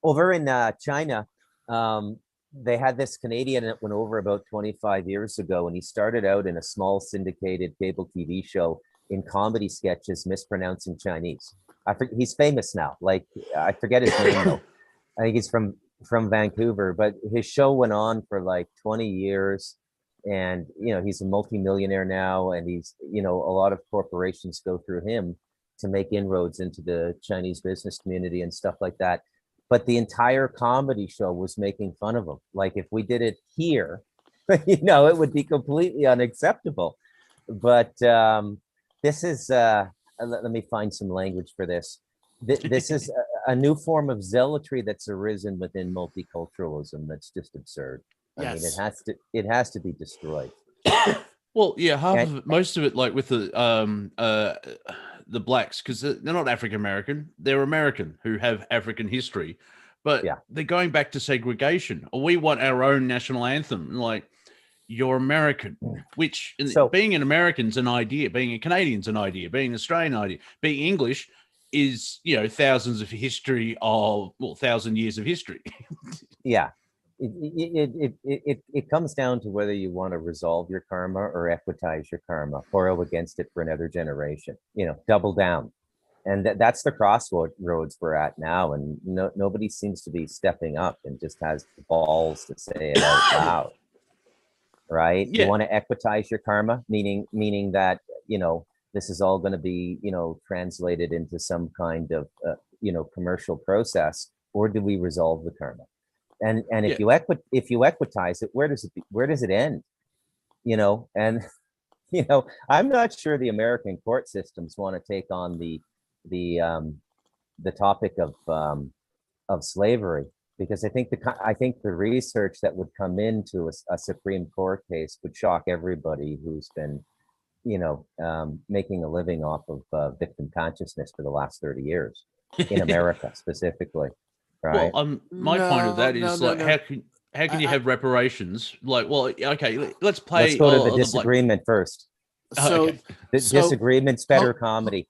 Over in China, they had this Canadian that went over about 25 years ago, and he started out in a small syndicated cable TV show in comedy sketches mispronouncing Chinese. He's famous now. Like, I forget his name though. I think he's from Vancouver, but his show went on for like 20 years. And, you know, he's a multimillionaire now, and he's, you know, a lot of corporations go through him to make inroads into the Chinese business community and stuff like that. But the entire comedy show was making fun of him. Like, if we did it here, you know, it would be completely unacceptable. But this is, let me find some language for this. This is a new form of zealotry that's arisen within multiculturalism that's just absurd. I mean, it has to be destroyed. Well, yeah, most of it, like with the blacks, because they're not African American, they're American who have African history, but they're going back to segregation. We want our own national anthem. Like, you're American, which being an American's an idea, being a Canadian's an idea, being an Australian idea, being English is, you know, thousands of history of 1,000 years of history. Yeah. It comes down to whether you want to resolve your karma or equitize your karma, toil against it for another generation, you know, double down. And that's the crossroads we're at now. And nobody seems to be stepping up and just has the balls to say it out loud. Right? Yeah. You want to equitize your karma, meaning that, you know, this is all going to be, you know, translated into some kind of, you know, commercial process, or do we resolve the karma? And if you equitize it, where does it end? You know, and you know, I'm not sure the American court systems want to take on the topic of slavery, because I think the research that would come into a Supreme Court case would shock everybody who's been, you know, making a living off of victim consciousness for the last 30 years in America specifically. Right. Well, my point of that is how can you have reparations? Like, well, okay, let's play. Let's go to the disagreement first. So, disagreement's better comedy.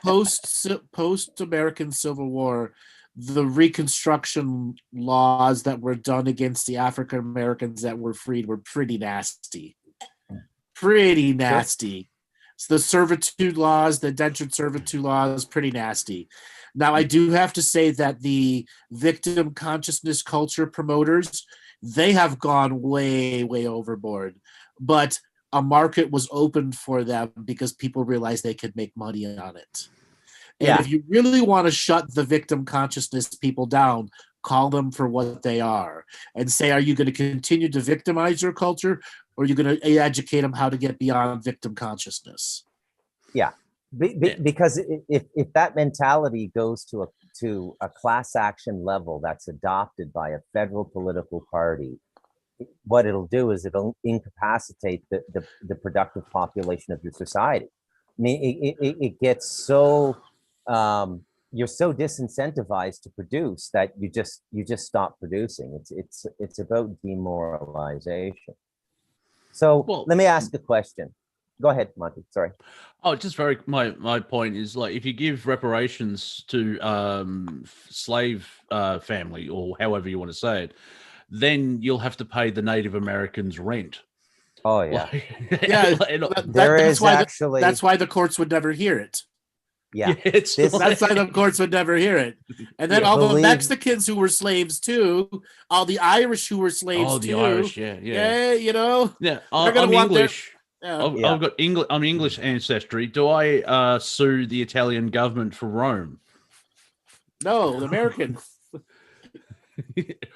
Post American Civil War, the Reconstruction laws that were done against the African Americans that were freed were pretty nasty. Pretty nasty. So the servitude laws, the indentured servitude laws, pretty nasty. Now, I do have to say that the victim consciousness culture promoters, they have gone way, way overboard. But a market was opened for them because people realized they could make money on it. And if you really want to shut the victim consciousness people down, call them for what they are and say, are you going to continue to victimize your culture, or are you going to educate them how to get beyond victim consciousness? Yeah. Because if that mentality goes to a class action level that's adopted by a federal political party, what it'll do is it'll incapacitate the productive population of your society. I mean, it gets so you're so disincentivized to produce that you just stop producing. It's about demoralization. So let me ask a question. Go ahead, Monty. Sorry. Oh, just my point is, like, if you give reparations to slave family, or however you want to say it, then you'll have to pay the Native Americans rent. Oh yeah, that's why the courts would never hear it. Yeah, that's why the courts would never hear it. And then all the Mexicans who were slaves too, all the Irish who were slaves too. Oh, the Irish, yeah, you know. Yeah, I'm English. I've got English. I'm English ancestry. Do I sue the Italian government for Rome? No, the American.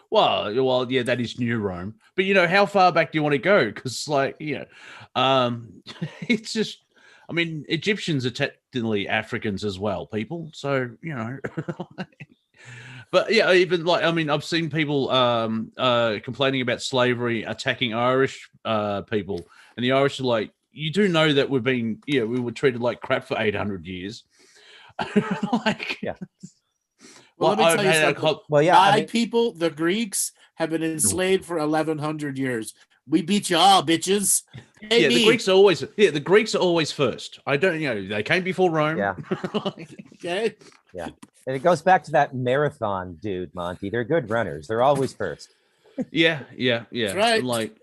well, yeah, that is New Rome. But you know, how far back do you want to go? Because, like, you know, it's just. I mean, Egyptians are technically Africans as well, people. So, you know, But yeah, even like, I mean, I've seen people complaining about slavery attacking Irish people, and the Irish are like, you do know that we were treated like crap for 800 years. Like, Yeah. Well, let me tell you something. Well, yeah, My people, the Greeks, have been enslaved for 1,100 years. We beat you all, bitches. Hey, the Greeks are always first. I don't, they came before Rome. Yeah. Okay. Yeah. And it goes back to that marathon dude, Monty. They're good runners. They're always first. Yeah. That's right. Like,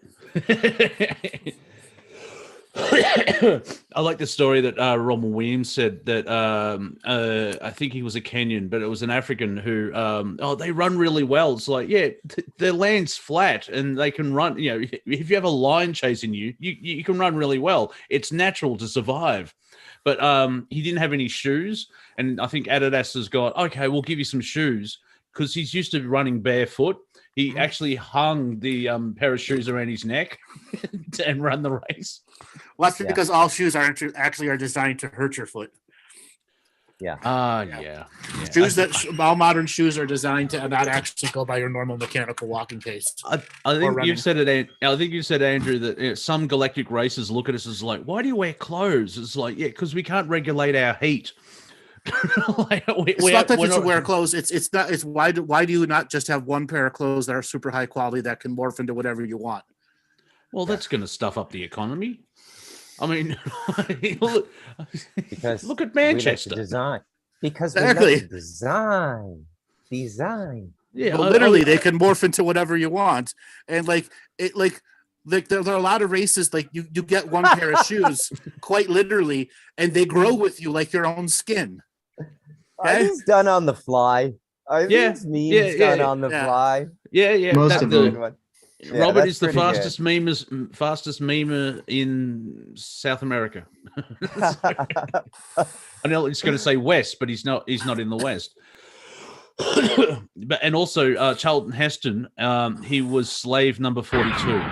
I like the story that Ronald Williams said that I think he was a Kenyan, but it was an African who they run really well. It's like, their land's flat and they can run. If you have a lion chasing you, you can run really well. It's natural to survive. But he didn't have any shoes, and I think Adidas has got, okay, we'll give you some shoes, because he's used to running barefoot. He actually hung the pair of shoes around his neck and run the race. Well, that's because all shoes are designed to hurt your foot. Yeah. Yeah. Shoes all modern shoes are designed to not actually go by your normal mechanical walking pace. I think you've said it. I think you said, Andrew, that some galactic races look at us as like, why do you wear clothes? It's like, because we can't regulate our heat. It's not that you wear clothes. It's not. It's why do you not just have one pair of clothes that are super high quality that can morph into whatever you want? Well, that's going to stuff up the economy. I mean, because look at Manchester. Design. Because exactly. Design. Yeah, but literally, they can morph into whatever you want, and there are a lot of races. Like you get one pair of shoes, quite literally, and they grow with you like your own skin. Okay? Are these done on the fly? Are these memes done on the fly? Yeah. Most of them. Yeah, Robert is the fastest memer in South America. I know he's going to say West, but he's not in the West. And also Charlton Heston, he was slave number 42.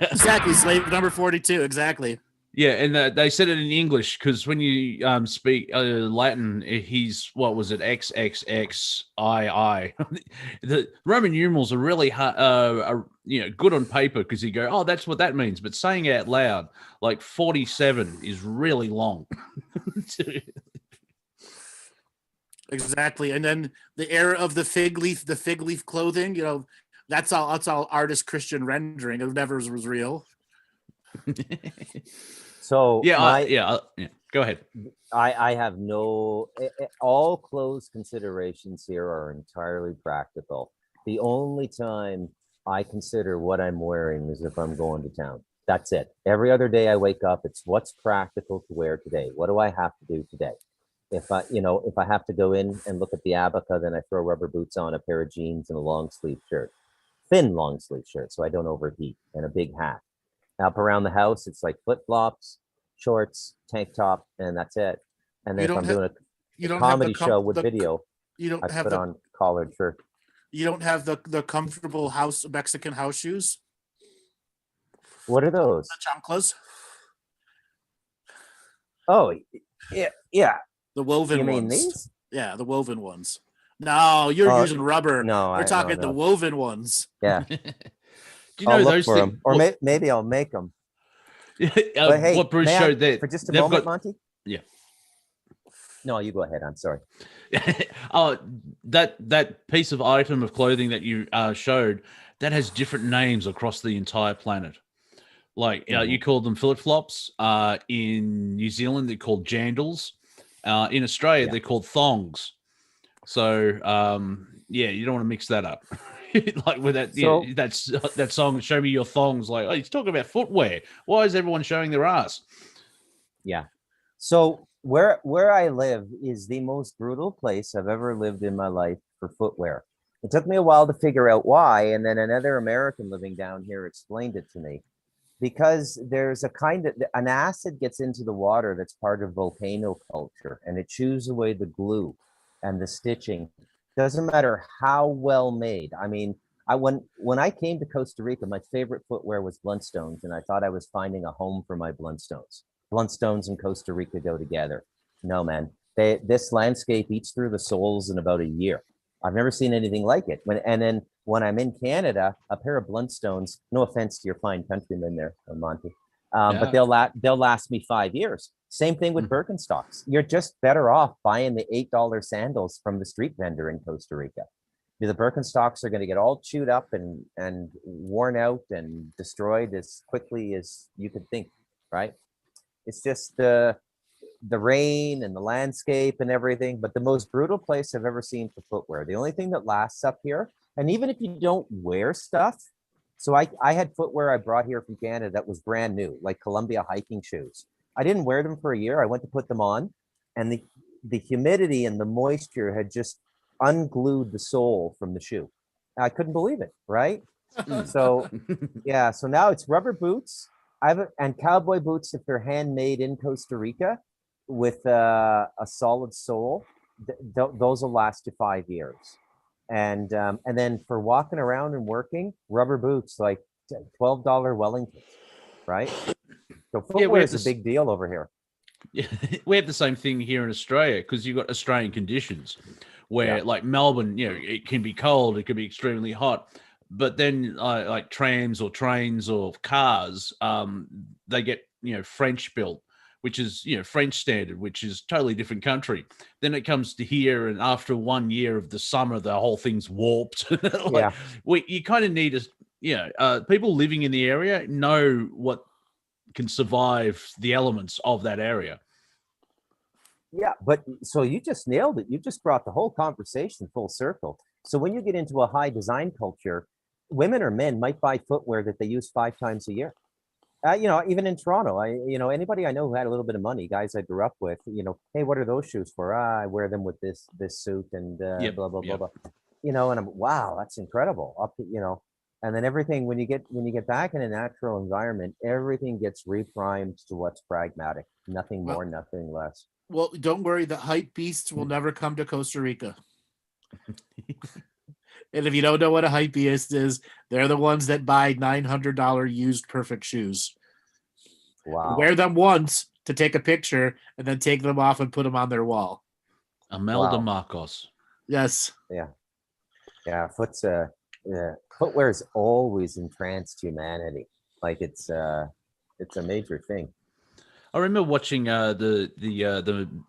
Exactly, slave number 42. Exactly. Yeah, and they said it in English because when you speak Latin, he's what was it? XXXII. The Roman numerals are really hard, good on paper because you go, oh, that's what that means. But saying it out loud, like 47 is really long. Exactly, and then the era of the fig leaf clothing. That's all artist Christian rendering. It never was real. So go ahead. I have all clothes considerations here are entirely practical. The only time I consider what I'm wearing is if I'm going to town. That's it. Every other day I wake up, it's what's practical to wear today. What do I have to do today? If I have to go in and look at the a.w.a, then I throw rubber boots on, a pair of jeans, and a long sleeve shirt, thin long sleeve shirt, so I don't overheat, and a big hat. Up around the house, it's like flip flops, shorts, tank top, and that's it. And then if I'm doing a comedy show with video, I put on collared shirt. You don't have the comfortable Mexican house shoes. What are those? The chanclas. Oh, yeah. The woven ones. You mean these? Yeah, the woven ones. No, you're using rubber. No, we're talking the woven ones. Yeah. Do you know I'll those look for them, or maybe I'll make them. But hey, what Bruce showed that for just a moment, Monty. Yeah. No, you go ahead. I'm sorry. That piece of item of clothing that you showed that has different names across the entire planet. Like you called them flip flops. In New Zealand, they're called jandals. In Australia, they're called thongs. So you don't want to mix that up. Like with that, that song, "Show Me Your Thongs." Like, he's talking about footwear. Why is everyone showing their ass? Yeah. So where I live is the most brutal place I've ever lived in my life for footwear. It took me a while to figure out why, and then another American living down here explained it to me. Because there's an acid gets into the water that's part of volcano culture, and it chews away the glue and the stitching. Doesn't matter how well made. I mean, when I came to Costa Rica, my favorite footwear was Bluntstones, and I thought I was finding a home for my Bluntstones. Bluntstones and Costa Rica go together. No, man. This landscape eats through the soles in about a year. I've never seen anything like it. And then when I'm in Canada, a pair of Bluntstones, no offense to your fine countrymen there, Monty, but they'll last me 5 years. Same thing with Birkenstocks. You're just better off buying the $8 sandals from the street vendor in Costa Rica. The Birkenstocks are going to get all chewed up and worn out and destroyed as quickly as you could think, right? It's just the rain and the landscape and everything, but the most brutal place I've ever seen for footwear. The only thing that lasts up here, and even if you don't wear stuff, so I had footwear I brought here from Canada that was brand new, like Columbia hiking shoes. I didn't wear them for a year. I went to put them on, and the humidity and the moisture had just unglued the sole from the shoe. I couldn't believe it, right? So yeah, so now it's rubber boots. And cowboy boots if they're handmade in Costa Rica with a solid sole. Those will last you 5 years. And then for walking around and working, rubber boots like $12 Wellingtons, right? So footwear is a big deal over here. Yeah, we have the same thing here in Australia because you've got Australian conditions where, like Melbourne, it can be cold, it can be extremely hot, but then like trams or trains or cars, they get French built, which is French standard, which is totally different country. Then it comes to here, and after 1 year of the summer, the whole thing's warped. You kind of need people living in the area know what can survive the elements of that area. Yeah, but so you just nailed it. You just brought the whole conversation full circle. So when you get into a high design culture, women or men might buy footwear that they use 5 times a year. Even in Toronto, anybody I know who had a little bit of money, guys I grew up with, hey, what are those shoes for? I wear them with this suit and blah, blah, blah, blah. And I'm, wow, that's incredible. And then everything, when you get back in a natural environment, everything gets reprimed to what's pragmatic. Nothing more, nothing less. Well, don't worry. The hype beasts will never come to Costa Rica. And if you don't know what a hype beast is, they're the ones that buy $900 used perfect shoes. Wow. Wear them once to take a picture and then take them off and put them on their wall. Imelda Marcos. Yes. Yeah. Yeah. Footwear is always entranced humanity. Like it's a major thing. I remember watching the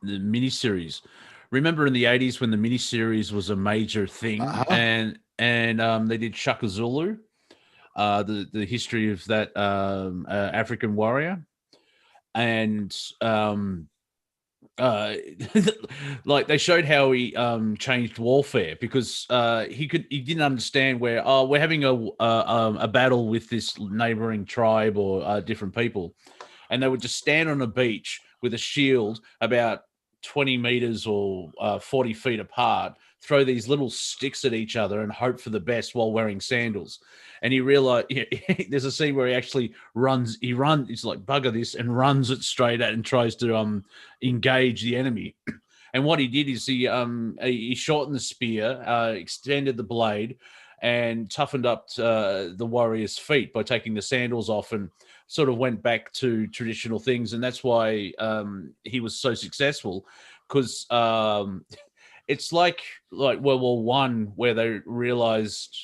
miniseries. Remember in the 80s when the miniseries was a major thing, and they did Shaka Zulu, the history of that African warrior, and like they showed how he changed warfare because he didn't understand where we're having a battle with this neighboring tribe or different people. And they would just stand on a beach with a shield about 20 meters or 40 feet apart, throw these little sticks at each other and hope for the best while wearing sandals. And he realized there's a scene where he actually runs. He's like, bugger this, and runs it straight at and tries to engage the enemy. And what he did is he shortened the spear, extended the blade, and toughened up the warrior's feet by taking the sandals off and sort of went back to traditional things. And that's why he was so successful, because it's like World War One, where they realized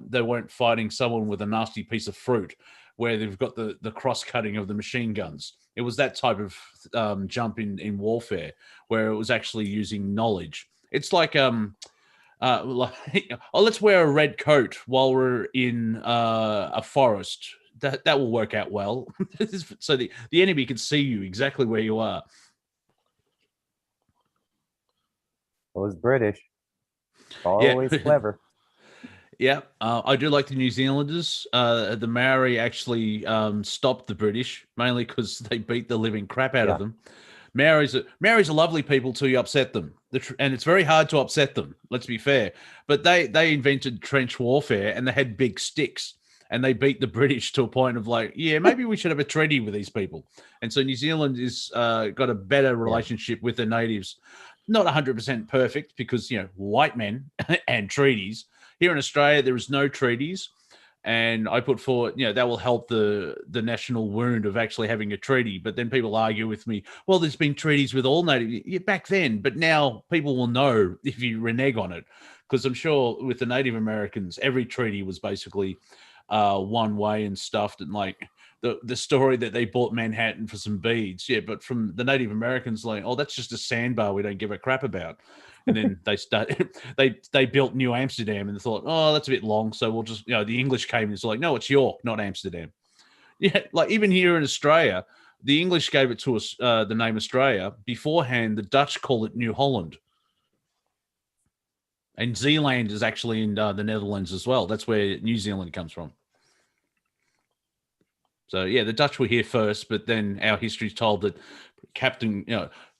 they weren't fighting someone with a nasty piece of fruit, where they've got the cross-cutting of the machine guns. It was that type of jump in warfare, where it was actually using knowledge. It's like let's wear a red coat while we're in a forest. That will work out well. So the enemy can see you exactly where you are. It was British. Always clever. Yeah, I do like the New Zealanders. The Maori actually stopped the British, mainly because they beat the living crap out of them. Maoris are lovely people till you upset them. And it's very hard to upset them, let's be fair. But they invented trench warfare, and they had big sticks. And they beat the British to a point of like, maybe we should have a treaty with these people. And so New Zealand is got a better relationship with the natives. Not 100% perfect because, white men and treaties. Here in Australia, there is no treaties. And I put forward, that will help the national wound of actually having a treaty. But then people argue with me, well, there's been treaties with all natives back then. But now people will know if you renege on it. because I'm sure with the Native Americans, every treaty was basically one way and stuffed, and like the story that they bought Manhattan for some beads, yeah, but from the Native Americans, like, oh, that's just a sandbar we don't give a crap about. And then they built New Amsterdam and thought, oh, that's a bit long, so we'll just, the English came and it's like, no, it's York, not Amsterdam. Yeah, like even here in Australia, the English gave it to us the name Australia. Beforehand, the Dutch call it New Holland. And Zeeland is actually in the Netherlands as well. That's where New Zealand comes from. So, yeah, the Dutch were here first, but then our history is told that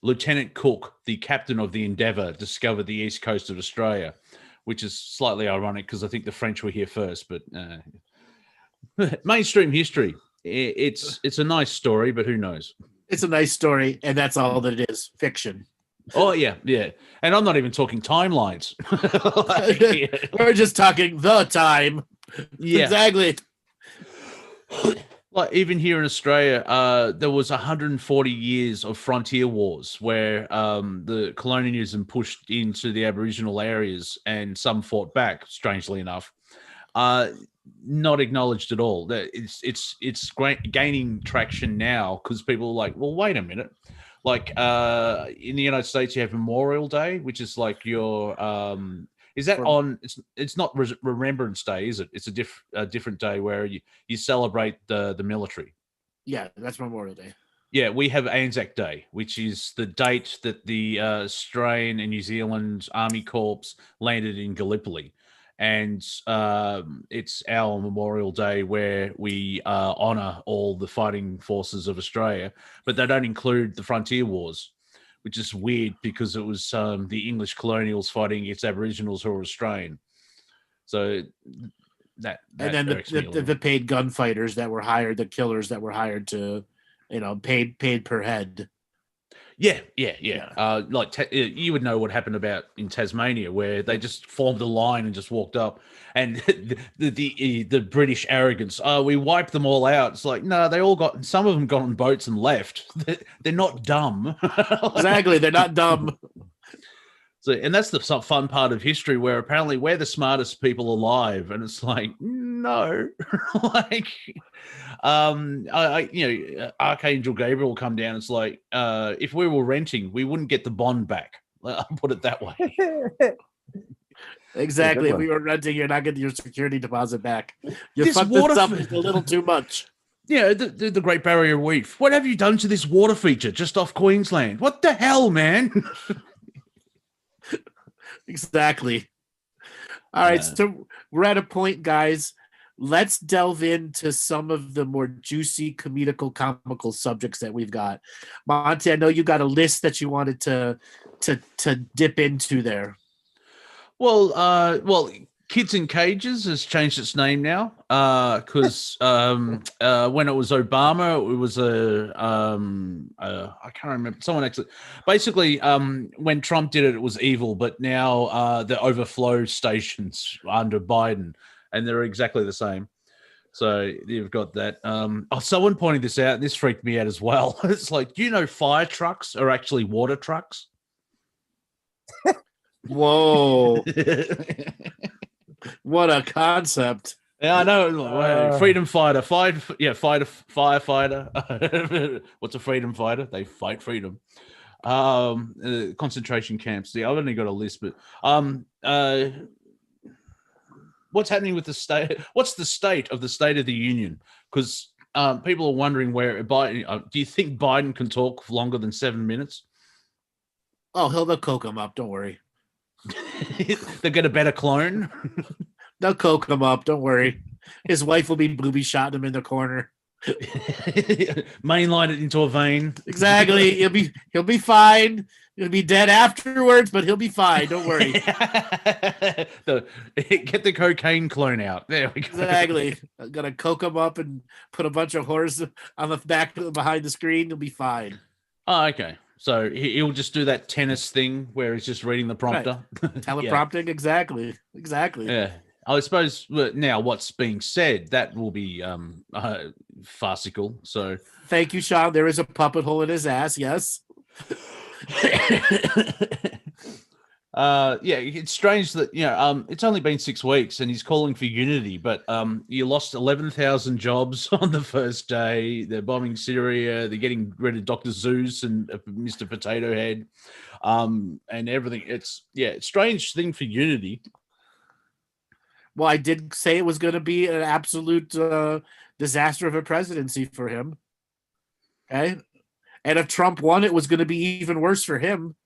Lieutenant Cook, the captain of the Endeavour, discovered the east coast of Australia, which is slightly ironic because I think the French were here first. But mainstream history, it's a nice story, but who knows? It's a nice story, and that's all that it is, fiction. Oh, yeah. And I'm not even talking timelines. We're just talking the time. Yeah. Exactly. Like even here in Australia, there was 140 years of frontier wars where the colonialism pushed into the Aboriginal areas and some fought back, strangely enough. Not acknowledged at all. It's gaining traction now because people are like, well, wait a minute. Like in the United States, you have Memorial Day, which is like your is that on? It's not Remembrance Day, is it? It's a different day where you celebrate the military. Yeah, that's Memorial Day. Yeah, we have Anzac Day, which is the date that the Australian and New Zealand Army Corps landed in Gallipoli. And it's our Memorial Day where we honour all the fighting forces of Australia, but they don't include the frontier wars, which is weird because it was the English colonials fighting against Aboriginals who were Australian. So that and then the paid gunfighters that were hired, the killers that were hired to, paid per head. Yeah. You would know what happened about in Tasmania, where they just formed a line and just walked up, and the British arrogance. Oh, we wiped them all out. It's like, no, some of them got on boats and left. They're not dumb. Exactly, they're not dumb. So, and that's the fun part of history, where apparently we're the smartest people alive, and it's like, no, like, Archangel Gabriel will come down. It's like, if we were renting, we wouldn't get the bond back. I'll put it that way. Exactly. If we were renting, you're not getting your security deposit back. You fucked this up a little too much. Yeah, the Great Barrier Reef. What have you done to this water feature just off Queensland? What the hell, man? Exactly. All right, so we're at a point, guys. Let's delve into some of the more juicy, comical subjects that we've got. Monty, I know you got a list that you wanted to dip into there. Well, Kids in Cages has changed its name now because when it was Obama, it was I can't remember. Someone actually, basically, when Trump did it, it was evil, but now the overflow stations under Biden, and they're exactly the same. So you've got that. Someone pointed this out, and this freaked me out as well. It's like, do you know fire trucks are actually water trucks? Whoa. What a concept. Yeah, I know. Freedom fighter, firefighter. What's a freedom fighter? They fight freedom. Concentration camps. I've only got a list, but what's happening with the state? What's the state of the Union? Because people are wondering where Biden. Do you think Biden can talk for longer than 7 minutes? Oh, they'll coke him up. Don't worry. They'll get a better clone. They'll coke him up. Don't worry. His wife will be booby shotting him in the corner. Mainline it into a vein. Exactly. He'll be fine. He'll be dead afterwards, but he'll be fine. Don't worry. Get the cocaine clone out. There we go. Exactly. I'm gonna coke him up and put a bunch of horrors on the back behind the screen. He'll be fine. Oh, okay. So he'll just do that tennis thing where he's just reading the prompter. Right. Teleprompting, yeah. Exactly. Yeah. I suppose now what's being said, that will be farcical. So thank you, Sean. There is a puppet hole in his ass, yes. Yeah, it's strange that it's only been 6 weeks and he's calling for unity, but you lost 11,000 jobs on the first day. They're bombing Syria. They're getting rid of Dr. Zeus and Mr. Potato Head, and everything. It's strange thing for unity. Well, I did say it was going to be an absolute disaster of a presidency for him. Okay, and if Trump won, it was going to be even worse for him.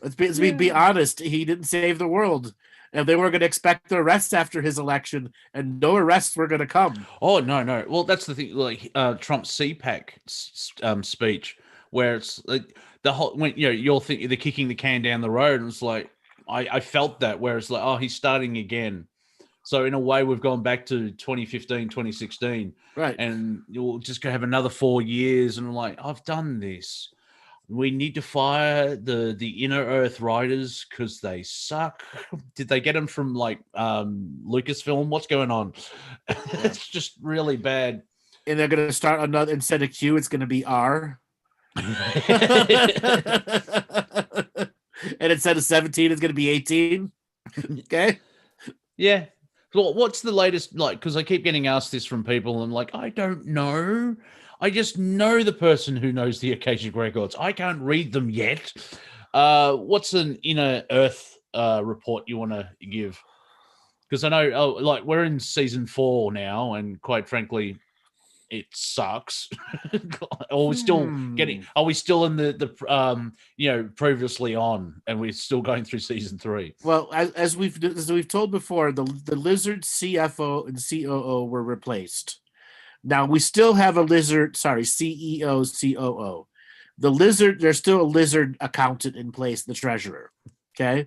Let's be honest. He didn't save the world. And they were going to expect the arrests after his election, and no arrests were going to come. Oh, no. Well, that's the thing. Like Trump's CPAC speech, where it's like the whole when you're thinking they're kicking the can down the road, and it's like I felt that where it's like, oh, he's starting again. So in a way, we've gone back to 2015, 2016, right? And you'll just go have another 4 years, and I'm like, I've done this. We need to fire the Inner Earth writers because they suck. Did they get them from like Lucasfilm? What's going on? It's just really bad. And they're going to start another, instead of Q, it's going to be R. And instead of 17, it's going to be 18. Okay. Yeah. Well, what's the latest, like, because I keep getting asked this from people, and I'm like, I don't know. I just know the person who knows the Akashic Records. I can't read them yet. What's an Inner Earth report you want to give? Because I know, like, we're in season 4 now, and quite frankly, it sucks. Are we still Are we still in the previously on, and we're still going through season 3? Well, as we've told before, the Lizard CFO and COO were replaced. Now we still have a Lizard, CEO, COO. The Lizard, there's still a Lizard accountant in place, the treasurer. Okay.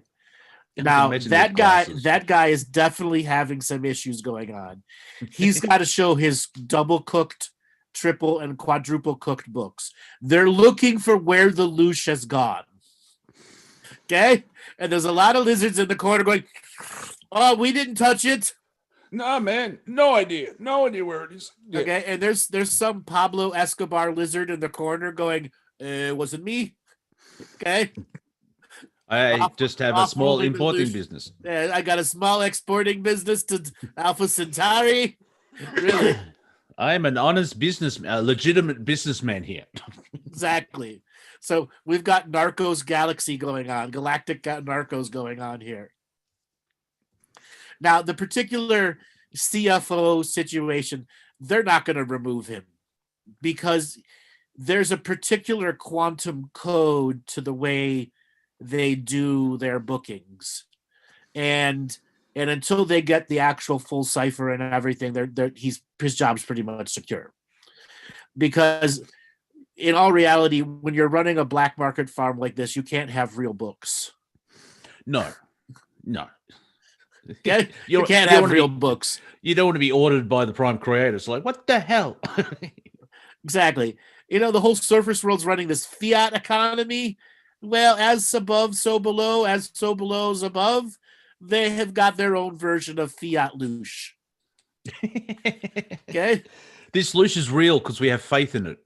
Now that guy is definitely having some issues going on. He's got to show his double cooked, triple and quadruple cooked books. They're looking for where the loosh has gone. Okay. And there's a lot of lizards in the corner going, oh, we didn't touch it. Nah, man, no idea where it is. Yeah. Okay, and there's some Pablo Escobar lizard in the corner going, wasn't me. Okay, I just have a small importing business. Yeah, I got a small exporting business to Alpha Centauri. Really, I am an honest legitimate businessman here. Exactly. So we've got Narcos Galaxy going on, Galactic Narcos going on here. Now, the particular CFO situation, they're not going to remove him because there's a particular quantum code to the way they do their bookings. And until they get the actual full cipher and everything, his job's pretty much secure. Because in all reality, when you're running a black market farm like this, you can't have real books. No. Okay? You can't have real books. You don't want to be ordered by the prime creators. Like, what the hell? Exactly. The whole surface world's running this fiat economy. Well, as above, so below. As so below is above. They have got their own version of fiat loosh. Okay? This loosh is real because we have faith in it.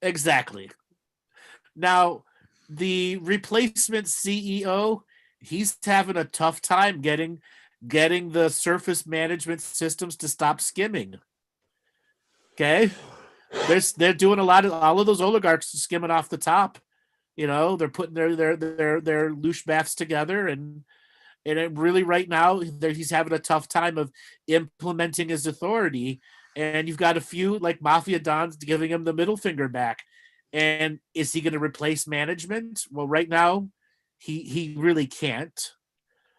Exactly. Now, the replacement CEO, he's having a tough time getting the surface management systems to stop skimming. Okay, they're doing all of those oligarchs skimming off the top. They're putting their loosh baths together, and it really right now he's having a tough time of implementing his authority. And you've got a few like mafia dons giving him the middle finger back. And is he going to replace management? Well, right now, he really can't.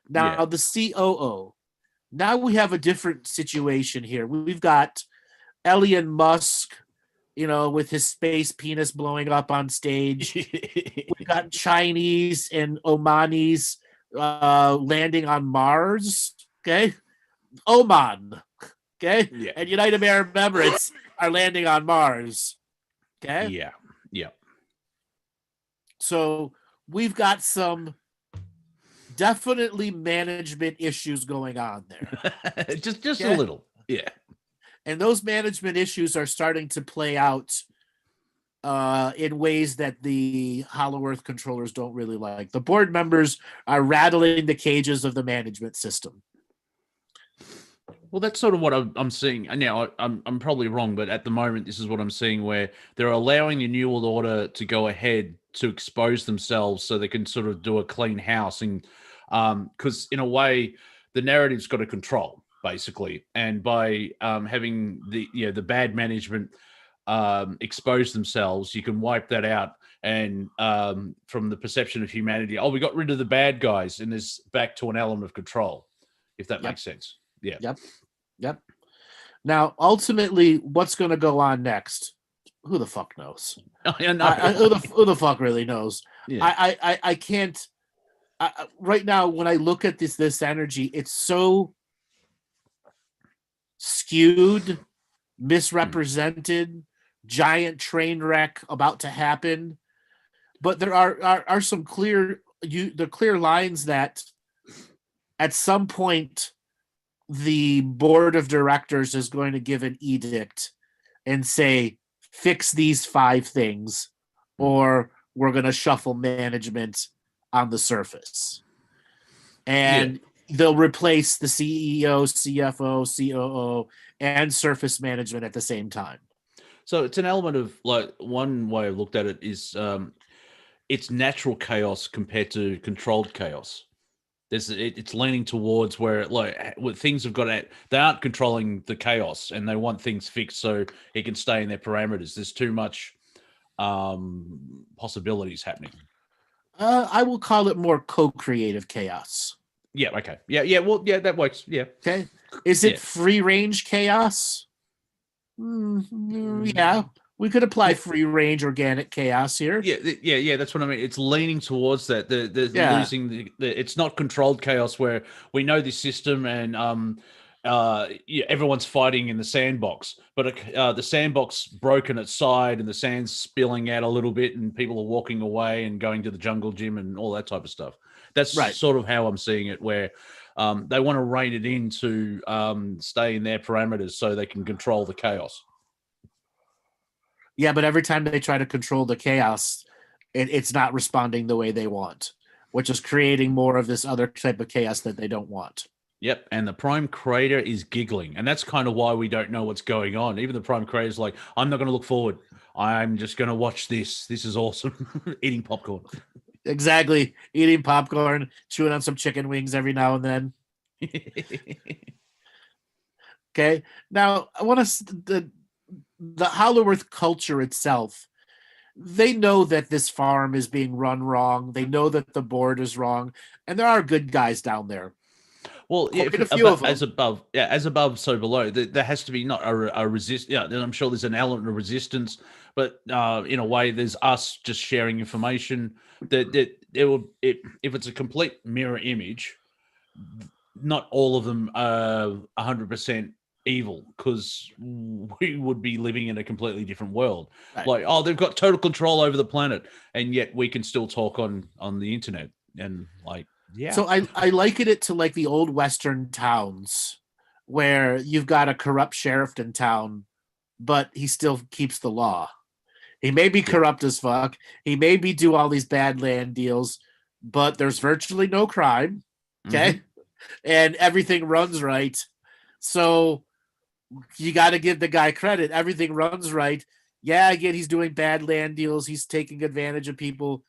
Now, the COO. Now we have a different situation here. We've got Elon Musk, with his space penis blowing up on stage. We've got Chinese and Omanis landing on Mars. Okay. Oman. Okay. Yeah. And United Arab Emirates are landing on Mars. Okay. Yeah. So we've got some definitely management issues going on there. just a little. Yeah. And those management issues are starting to play out in ways that the Hollow Earth controllers don't really like. The board members are rattling the cages of the management system. Well, that's sort of what I'm seeing now. I'm probably wrong, but at the moment, this is what I'm seeing, where they're allowing the New World Order to go ahead to expose themselves, so they can sort of do a clean house, and because in a way, the narrative's got to control basically, and by having the bad management expose themselves, you can wipe that out, and from the perception of humanity, we got rid of the bad guys, and there's back to an element of control, if that makes sense. Yeah. Yep. Now, ultimately, what's going to go on next? Who the fuck knows? Who the fuck really knows? Yeah. I can't. Right now, when I look at this energy, it's so skewed, misrepresented, giant train wreck about to happen. But there are some clear lines that at some point the board of directors is going to give an edict and say, fix these 5 things, or we're going to shuffle management on the surface. And they'll replace the CEO, CFO, COO, and surface management at the same time. So it's an element of, like, one way I've looked at it is it's natural chaos compared to controlled chaos. It's leaning towards where, like, things have got they aren't controlling the chaos, and they want things fixed so it can stay in their parameters. There's too much possibilities happening. I will call it more co-creative chaos. Yeah. Okay. Yeah. Well, yeah, that works. Yeah. Okay. Is it free range chaos? Yeah. We could apply free range organic chaos here. Yeah. That's what I mean. It's leaning towards that. Losing it's not controlled chaos where we know this system and everyone's fighting in the sandbox, but the sandbox broke on its side and the sand's spilling out a little bit, and people are walking away and going to the jungle gym and all that type of stuff. That's sort of how I'm seeing it, where they want to rein it in to stay in their parameters so they can control the chaos. Yeah, but every time they try to control the chaos, it's not responding the way they want, which is creating more of this other type of chaos that they don't want. Yep, and the Prime Creator is giggling, and that's kind of why we don't know what's going on. Even the Prime Creator is like, I'm not going to look forward. I'm just going to watch this. This is awesome. Eating popcorn. Exactly. Eating popcorn, chewing on some chicken wings every now and then. Okay. Now, I want to... The Hollow Earth culture itself, they know that this farm is being run wrong. They know that the board is wrong, and there are good guys down there. Well, yeah, as above, so below. There has to be not a resist. Yeah, I'm sure there's an element of resistance, but in a way, there's us just sharing information. That if it's a complete mirror image, not all of them are 100% evil, because we would be living in a completely different world. Right. Like, they've got total control over the planet, and yet we can still talk on the internet, and like, yeah. So I liken it to like the old Western towns where you've got a corrupt sheriff in town, but he still keeps the law. He may be corrupt as fuck. He may be do all these bad land deals, but there's virtually no crime. Okay. Mm-hmm. And everything runs right. So you got to give the guy credit. Everything runs right. Yeah, again, he's doing bad land deals. He's taking advantage of people,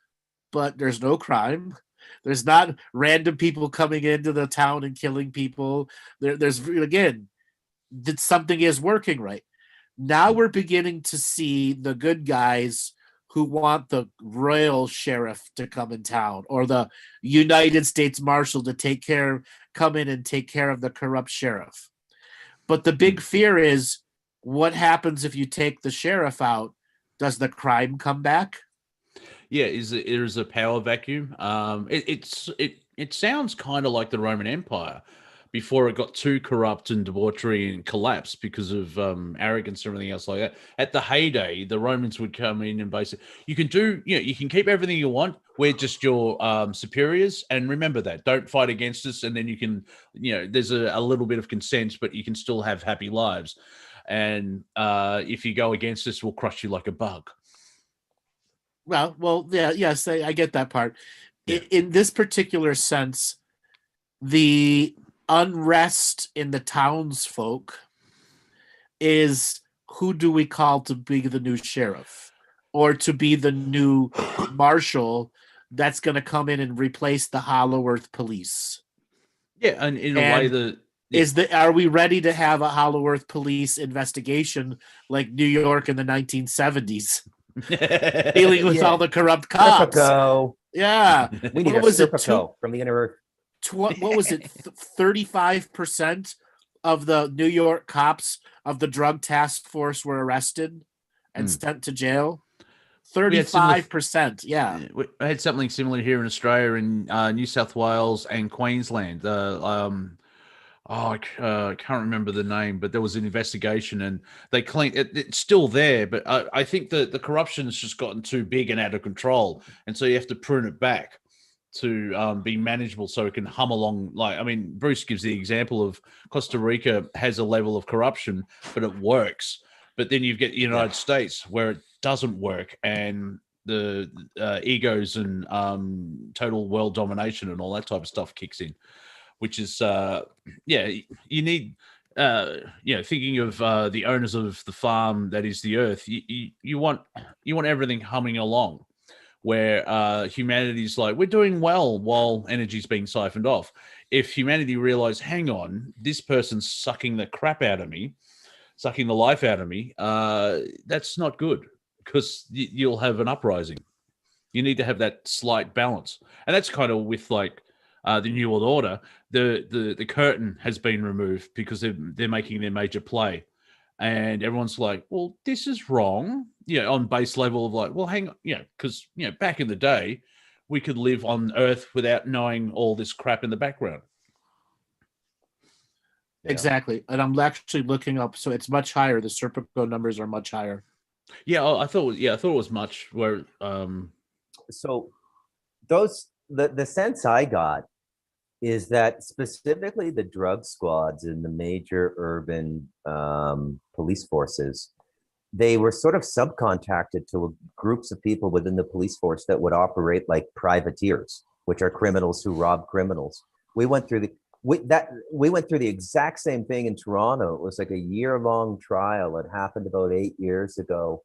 but there's no crime. There's not random people coming into the town and killing people. There's, again, that something is working right. Now we're beginning to see the good guys who want the royal sheriff to come in town, or the United States Marshal to come in and take care of the corrupt sheriff. But the big fear is, what happens if you take the sheriff out? Does the crime come back? Yeah, there's a power vacuum. It sounds kind of like the Roman Empire before it got too corrupt and debauchery and collapsed because of arrogance and everything else like that. At the heyday, the Romans would come in and basically, you can keep everything you want. We're just your superiors, and remember that. Don't fight against us, and then you can, there's a little bit of consent, but you can still have happy lives. And if you go against us, we'll crush you like a bug. Well, yeah, yes, I get that part. Yeah. In this particular sense, the unrest in the townsfolk is, who do we call to be the new sheriff or to be the new marshal that's going to come in and replace the Hollow Earth police? Yeah, and in a way And that yeah. are we ready to have a Hollow Earth police investigation like New York in the 1970s, dealing with Yeah. all the corrupt cops? Serpico. Yeah. We need What a was it? Serpico from the inner earth. What was it? 35% of the New York cops of the drug task force were arrested and sent to jail. We had similar 35%. Yeah. we had something similar here in Australia, in New South Wales and Queensland. I can't remember the name, but there was an investigation and they cleaned it. It's still there, but I think that the corruption has just gotten too big and out of control. And so you have to prune it back to be manageable so it can hum along. Like, I mean, Bruce gives the example of Costa Rica has a level of corruption, but it works. But then you get the United States where it doesn't work, and the egos and total world domination and all that type of stuff kicks in, which is you need thinking of the owners of the farm that is the earth. You want everything humming along, where humanity's like, we're doing well while energy's being siphoned off. If humanity realize, hang on, this person's sucking the crap out of me, sucking the life out of me, that's not good, because you'll have an uprising. You need to have that slight balance. And that's kind of with like the New World Order. The curtain has been removed because they're making their major play. And everyone's like, well, this is wrong. On base level of like, well, hang on, because back in the day, we could live on Earth without knowing all this crap in the background. Exactly. And I'm actually looking up, so it's much higher. The Serpico numbers are much higher. Yeah, I thought it was much where So the sense I got is that specifically the drug squads in the major urban police forces, they were sort of subcontracted to groups of people within the police force that would operate like privateers, which are criminals who rob criminals. We went through the exact same thing in Toronto. It was like a year-long trial. It happened about 8 years ago.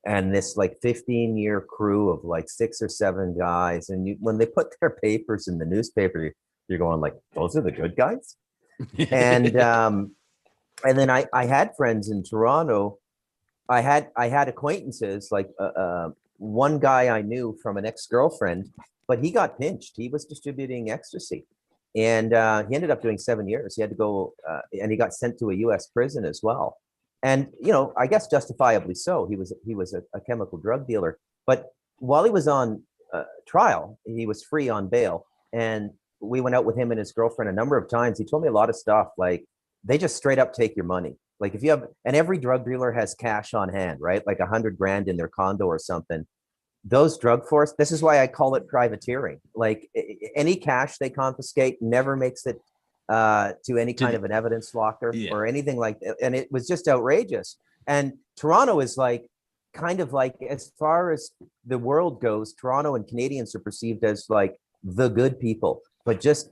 And this like 15-year crew of like 6 or 7 guys. And when they put their papers in the newspaper, you're going like, those are the good guys. And then I had friends in Toronto. I had acquaintances, like one guy I knew from an ex-girlfriend, but he got pinched. He was distributing ecstasy. And he ended up doing 7 years. He had to go, and he got sent to a U.S. prison as well. And I guess justifiably so. He was a chemical drug dealer. But while he was on trial, he was free on bail. And we went out with him and his girlfriend a number of times. He told me a lot of stuff, like they just straight up take your money. Like if you have, and every drug dealer has cash on hand, right? Like $100,000 in their condo or something. Those drug force, this is why I call it privateering. Like any cash they confiscate never makes it to any kind of an evidence locker or anything like that. And it was just outrageous. And Toronto is like, kind of like, as far as the world goes, Toronto and Canadians are perceived as like the good people. But just,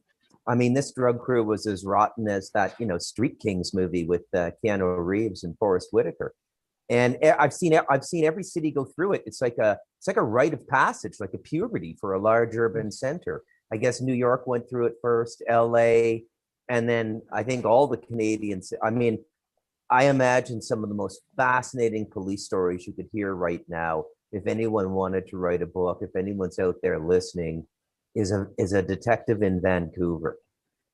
I mean, this drug crew was as rotten as that, Street Kings movie with Keanu Reeves and Forrest Whitaker. And I've seen every city go through it. It's like a rite of passage, like a puberty for a large urban center. I guess New York went through it first, LA, and then I think all the Canadians. I mean, I imagine some of the most fascinating police stories you could hear right now. If anyone wanted to write a book, if anyone's out there listening, is a detective in Vancouver.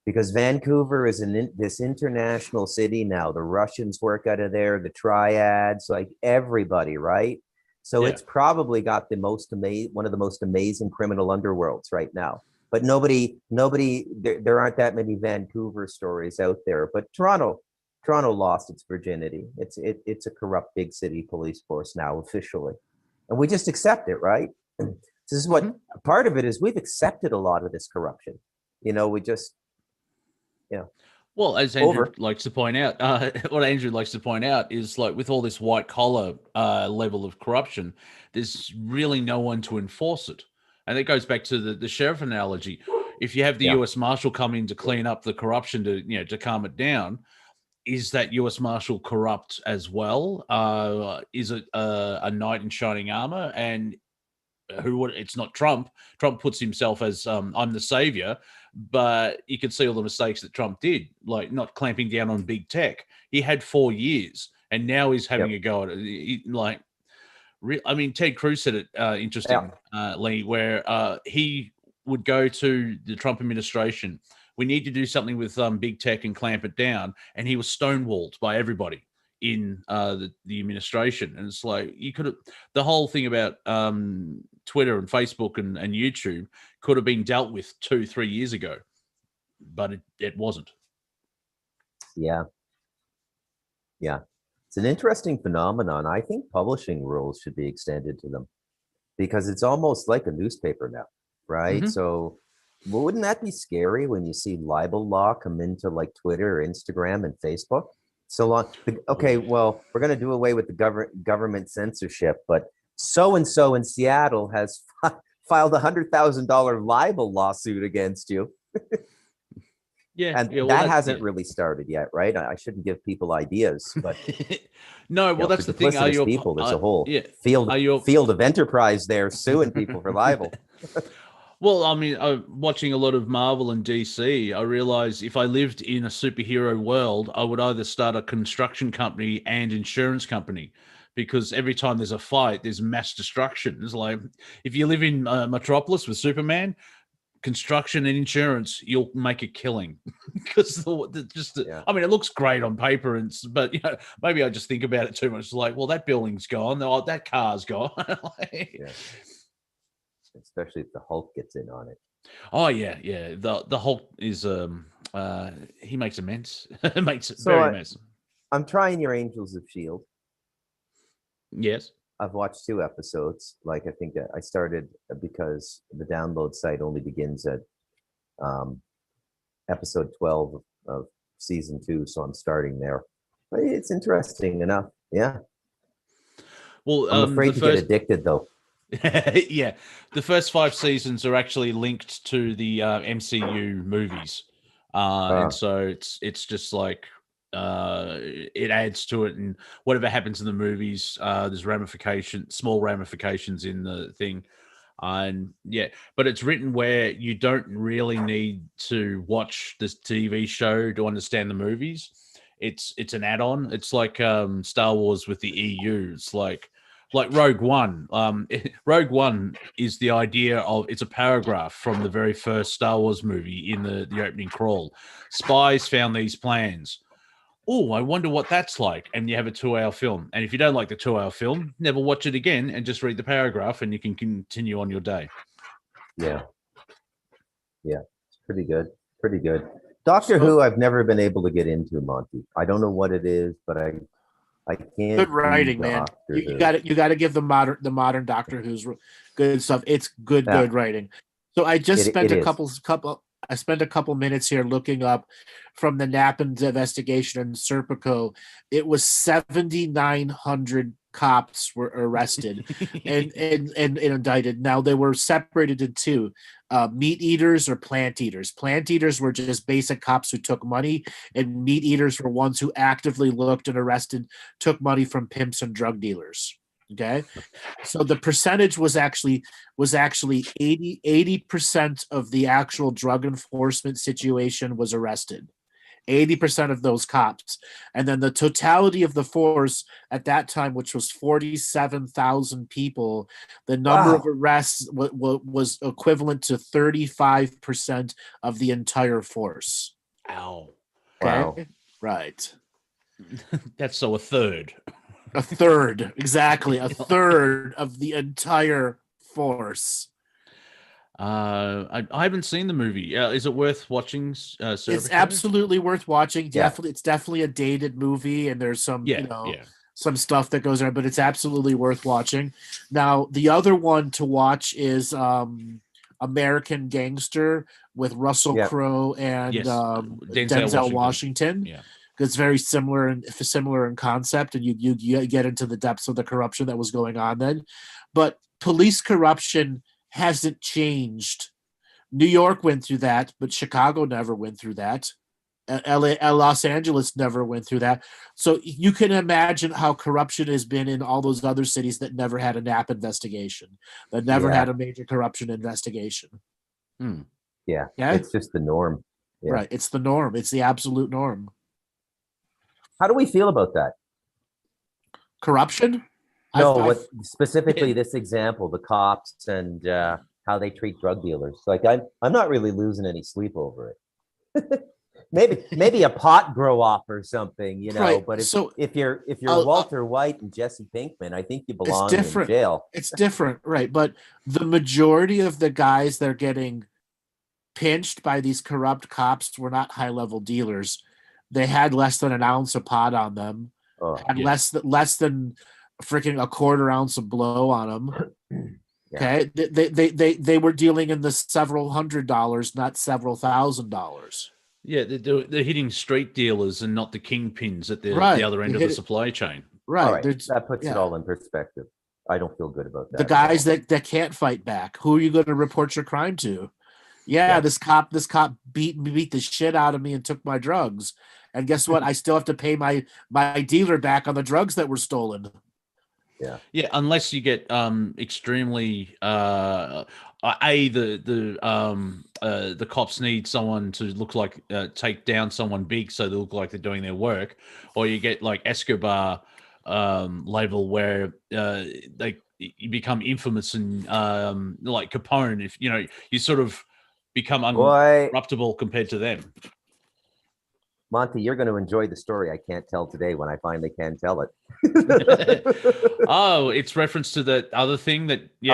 Because Vancouver is this international city now. The Russians work out of there, the triads, like everybody, right? So it's probably got one of the most amazing criminal underworlds right now. But nobody, there aren't that many Vancouver stories out there. But Toronto lost its virginity. It's a corrupt big city police force now officially, and we just accept it, right? This is what part of it is. We've accepted a lot of this corruption. We just. Yeah. Well, as Andrew Over. likes to point out, what Andrew likes to point out is like with all this white collar level of corruption, there's really no one to enforce it. And it goes back to the sheriff analogy. If you have the Yeah. U.S. Marshal come in to clean up the corruption to calm it down, is that U.S. Marshal corrupt as well? Is it a knight in shining armor? And who would? It's not Trump. Trump puts himself as I'm the savior, but you can see all the mistakes that Trump did, like not clamping down on big tech. He had 4 years, and now he's having a go at it. I mean, Ted Cruz said it interesting, Lee, where he would go to the Trump administration. We need to do something with big tech and clamp it down, and he was stonewalled by everybody in the administration. And it's like you could have the whole thing about Twitter and Facebook and YouTube could have been dealt with 2-3 years ago, but it wasn't. Yeah. It's an interesting phenomenon. I think publishing rules should be extended to them because it's almost like a newspaper now, right? Mhm. So wouldn't that be scary when you see libel law come into like Twitter or Instagram and Facebook? So long. Okay, well, we're going to do away with the government censorship, but so-and-so in Seattle has filed $100,000 libel lawsuit against you. And that hasn't really started yet, right? I shouldn't give people ideas, but no, well, that's the thing. Are you people? There's a whole field of enterprise there suing people for libel. Well, I mean, watching a lot of Marvel and DC, I realized if I lived in a superhero world, I would either start a construction company and insurance company, because every time there's a fight, there's mass destruction. It's like if you live in Metropolis with Superman, construction and insurance, you'll make a killing because I mean, it looks great on paper, but maybe I just think about it too much. It's like, well, that building's gone, oh, that car's gone. Especially if the Hulk gets in on it. Oh yeah. The Hulk is he makes a mess. Makes it very mess. I'm trying your Angels of Shield. Yes. I've watched 2 episodes. Like I think I started because the download site only begins at episode 12 of season 2, so I'm starting there. But it's interesting enough. Yeah. Well, I'm afraid to get addicted though. Yeah, the first 5 seasons are actually linked to the MCU movies, and so it's just like it adds to it, and whatever happens in the movies, there's small ramifications in the thing, and but it's written where you don't really need to watch this TV show to understand the movies. It's an add-on. It's like Star Wars with the EU. It's like Rogue One. Rogue One is the idea of, it's a paragraph from the very first Star Wars movie in the opening crawl. Spies found these plans. Oh, I wonder what that's like. And you have a 2-hour film. And if you don't like the 2-hour film, never watch it again and just read the paragraph and you can continue on your day. Yeah. It's pretty good. Doctor Who, I've never been able to get into, Monty. I don't know what it is, but I can't. Good writing, man. You got to give the modern Doctor Who's good stuff. It's good writing. So I just spent I spent a couple minutes here looking up from the Knapp investigation in Serpico. It was 7,900 cops were arrested and indicted. Now they were separated into 2. Meat eaters or plant eaters. Plant eaters were just basic cops who took money, and meat eaters were ones who actively looked and took money from pimps and drug dealers. Okay, so the percentage was actually 80% of the actual drug enforcement situation was arrested. 80% of those cops. And then the totality of the force at that time, which was 47,000 people, the number of arrests was equivalent to 35% of the entire force. Ow. Okay? Wow. Right. That's so a third. A third, exactly. A third of the entire force. I haven't seen the movie. Is it worth watching? It's absolutely worth watching. Definitely, it's definitely a dated movie, and there's some some stuff that goes there, but it's absolutely worth watching. Now, the other one to watch is American Gangster with Russell Yep. Crowe and Yes. Denzel Washington. Yeah. It's very similar in concept, and you get into the depths of the corruption that was going on then. But police corruption hasn't changed. New York went through that, but Chicago never went through that. Los Angeles never went through that. So you can imagine how corruption has been in all those other cities that never had a NAP investigation, that never had a major corruption investigation. Yeah, Yeah? it's just the norm. Yeah. Right. It's the norm. It's the absolute norm. How do we feel about that? Corruption? No, specifically this example, the cops and how they treat drug dealers. Like I'm not really losing any sleep over it. maybe a pot grow off or something, you know. Right. But So, if you're Walter White and Jesse Pinkman, I think you belong in jail. It's different, right? But the majority of the guys that are getting pinched by these corrupt cops were not high-level dealers. They had less than an ounce of pot on them, less than freaking a quarter ounce of blow on them. Okay, they were dealing in the several $100s, not several $1,000s. Yeah, they're hitting street dealers and not the kingpins at the other end of the supply chain. Right, all right. That puts it all in perspective. I don't feel good about that. The guys that can't fight back. Who are you going to report your crime to? This cop beat the shit out of me and took my drugs. And guess what? I still have to pay my dealer back on the drugs that were stolen. Yeah, unless you get extremely the cops need someone to look like take down someone big so they look like they're doing their work, or you get like Escobar label where you become infamous and like Capone, if you sort of become uncorruptible compared to them. Monty, you're going to enjoy the story I can't tell today when I finally can tell it. Oh, it's reference to the other thing that the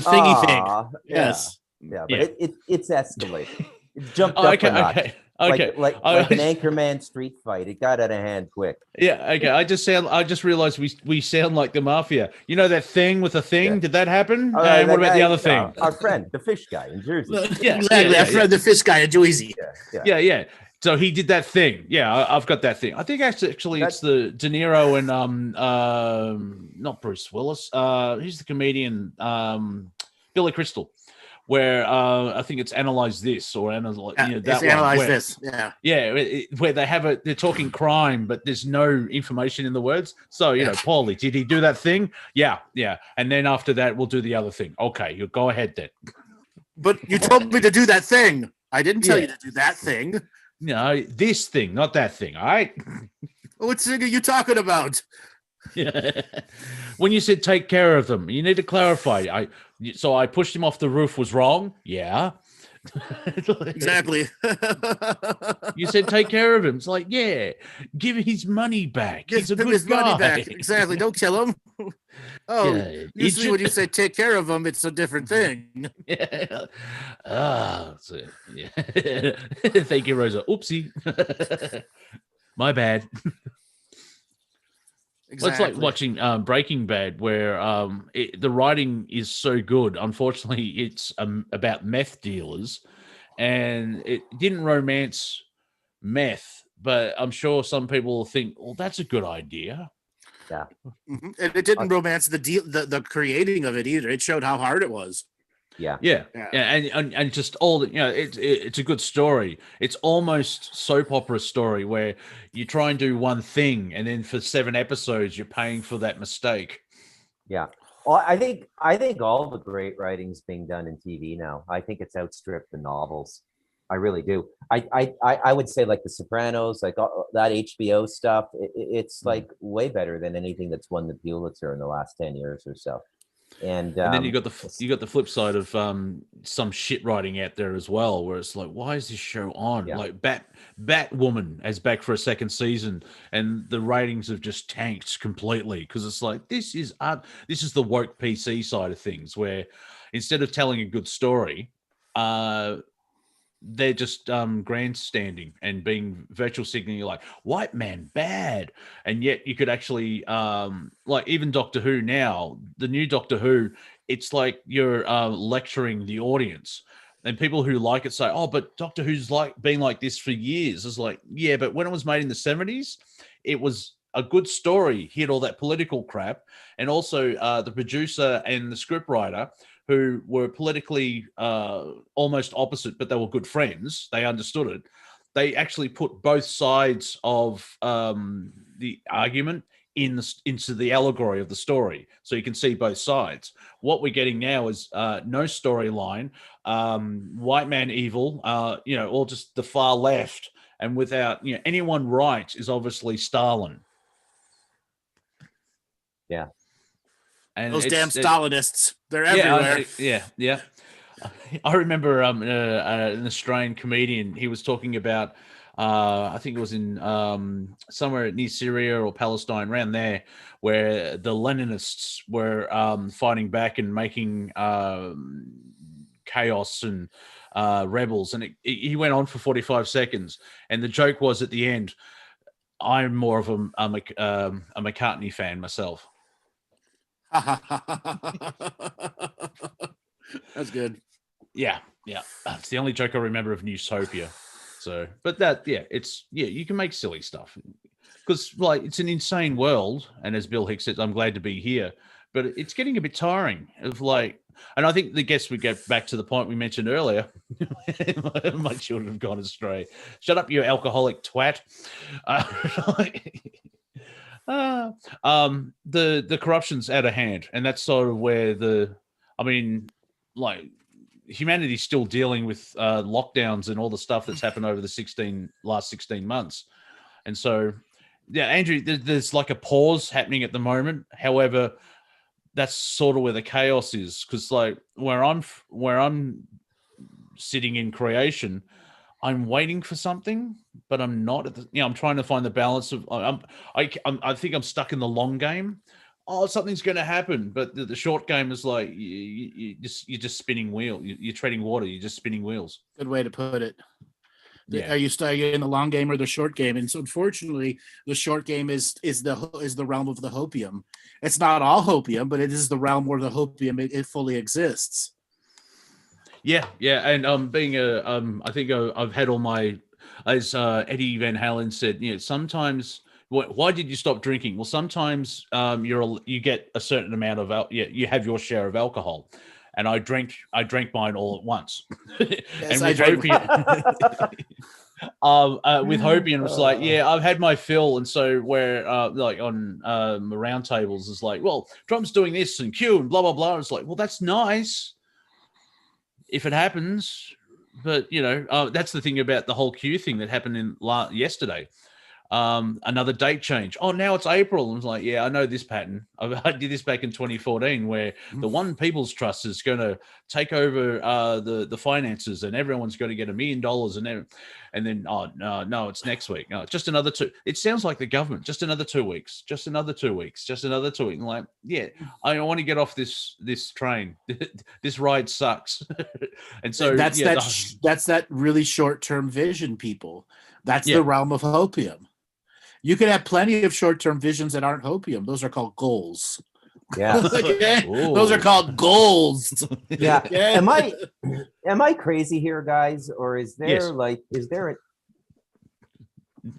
thingy thing. Yes. Yeah, but it's escalated. It jumped up a notch. Okay. Like an Anchorman street fight. It got out of hand quick. Yeah, okay. I just realized we sound like the mafia. You know that thing with the thing? Yeah. Did that happen? And what about the other thing? Our friend, the fish guy in Jersey. Friend, the fish guy in Jersey. Yeah. So he did that thing. Yeah, I've got that thing. I think actually it's the De Niro and not Bruce Willis. Who's the comedian? Billy Crystal. Where I think it's analyze this or analyze that one. Analyze this. Where they're talking crime, but there's no information in the words. So Paulie, did he do that thing? Yeah, and then after that we'll do the other thing. Okay, you go ahead then. But you told me to do that thing. I didn't tell you to do that thing. No, this thing, not that thing. All right. What thing are you talking about? Yeah. When you said take care of them, you need to clarify. So I pushed him off the roof was wrong. Yeah. Exactly. You said take care of him. It's like, give his money back. He's a good guy. Money back. Exactly. Don't kill him. Usually when you say take care of him, it's a different thing. Yeah. Thank you, Rosa. Oopsie. My bad. Exactly. Well, it's like watching Breaking Bad, where the writing is so good. Unfortunately, it's about meth dealers, and it didn't romance meth. But I'm sure some people will think, well, that's a good idea. Yeah, and it didn't romance the creating of it either. It showed how hard it was. Yeah, and just all the, it's a good story. It's almost soap opera story where you try and do one thing, and then for 7 episodes you're paying for that mistake. Yeah, well, I think all the great writing's being done in TV now. I think it's outstripped the novels. I really do. I would say like The Sopranos, like that HBO stuff. It's like way better than anything that's won the Pulitzer in the last 10 years or so. And then you got the flip side of some shit writing out there as well, where it's like, why is this show on? Yeah. Like Batwoman is back for a second season, and the ratings have just tanked completely because it's like this is the woke PC side of things, where instead of telling a good story, they're just grandstanding and being virtual signaling. You're like, white man bad, and yet you could actually like even Doctor Who now, the new Doctor Who it's like you're lecturing the audience. And people who like it say, "Oh, but Doctor Who's like been like this for years." It's like, yeah, but when it was made in the 70s, it was a good story. Hit all that political crap, and also the producer and the scriptwriter, who were politically almost opposite, but they were good friends. They understood it. They actually put both sides of the argument into the allegory of the story, so you can see both sides. What we're getting now is no storyline, white man evil, or just the far left, and without anyone right is obviously Stalin. Yeah, and those damn Stalinists, they're everywhere. Yeah. I remember an Australian comedian. He was talking about. I think it was in somewhere near Syria or Palestine, around there, where the Leninists were fighting back and making chaos and rebels. And he went on for 45 seconds. And the joke was at the end, I'm more of a McCartney fan myself. That's good. Yeah. It's the only joke I remember of Newsopia. So, but you can make silly stuff because it's an insane world. And as Bill Hicks said, I'm glad to be here, but it's getting a bit tiring and I think we get back to the point we mentioned earlier. My children have gone astray. Shut up, you alcoholic twat. The corruption's out of hand. And that's sort of where humanity's still dealing with lockdowns and all the stuff that's happened over the last 16 months. And so, yeah, Andrew, there's like a pause happening at the moment. However, that's sort of where the chaos is, because where I'm sitting in creation, I'm waiting for something, but I'm not I'm trying to find the balance of, I think I'm stuck in the long game. Oh, something's going to happen, but the short game is like you're just spinning wheel. You're treading water. You're just spinning wheels. Good way to put it. Yeah. Are you in the long game or the short game? And so, unfortunately, the short game is the realm of the hopium. It's not all hopium, but it is the realm where the hopium it fully exists. Yeah, and I think I've had all my, as Eddie Van Halen said, sometimes. Why did you stop drinking? Well, sometimes you get a certain amount of you have your share of alcohol, and I drank mine all at once. Yes, and with Hopium, it was like, I've had my fill, and so where on round tables is like, well, drum's doing this and Q and blah blah blah. It's like, well, that's nice if it happens, but that's the thing about the whole Q thing that happened yesterday. Another date change. Oh, now it's April. I was like, I know this pattern. I did this back in 2014, where the One People's Trust is going to take over the finances, and everyone's going to get $1 million, and then no, it's next week. No, just another 2. It sounds like the government. Just another 2 weeks. Just another 2 weeks. Just another 2 weeks. Like, I want to get off this train. This ride sucks. And so that's that really short-term vision, people. That's the realm of hopium. You could have plenty of short-term visions that aren't hopium. Those are called goals. Yeah. Those are called goals. Yeah. Am I crazy here, guys? Or is there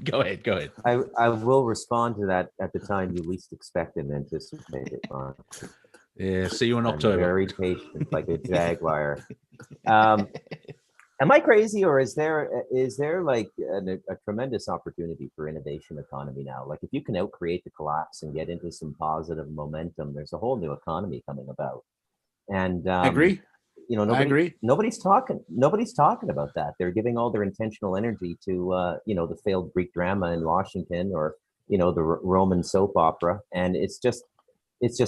Go ahead. I will respond to that at the time you least expect and anticipate it. Yeah, see you in October. I'm very patient, like a jaguar. Am I crazy, or is there like a tremendous opportunity for innovation economy now? Like, if you can outcreate the collapse and get into some positive momentum, there's a whole new economy coming about. And I agree. I agree. Nobody's talking about that. They're giving all their intentional energy to the failed Greek drama in Washington, or the Roman soap opera, and it's just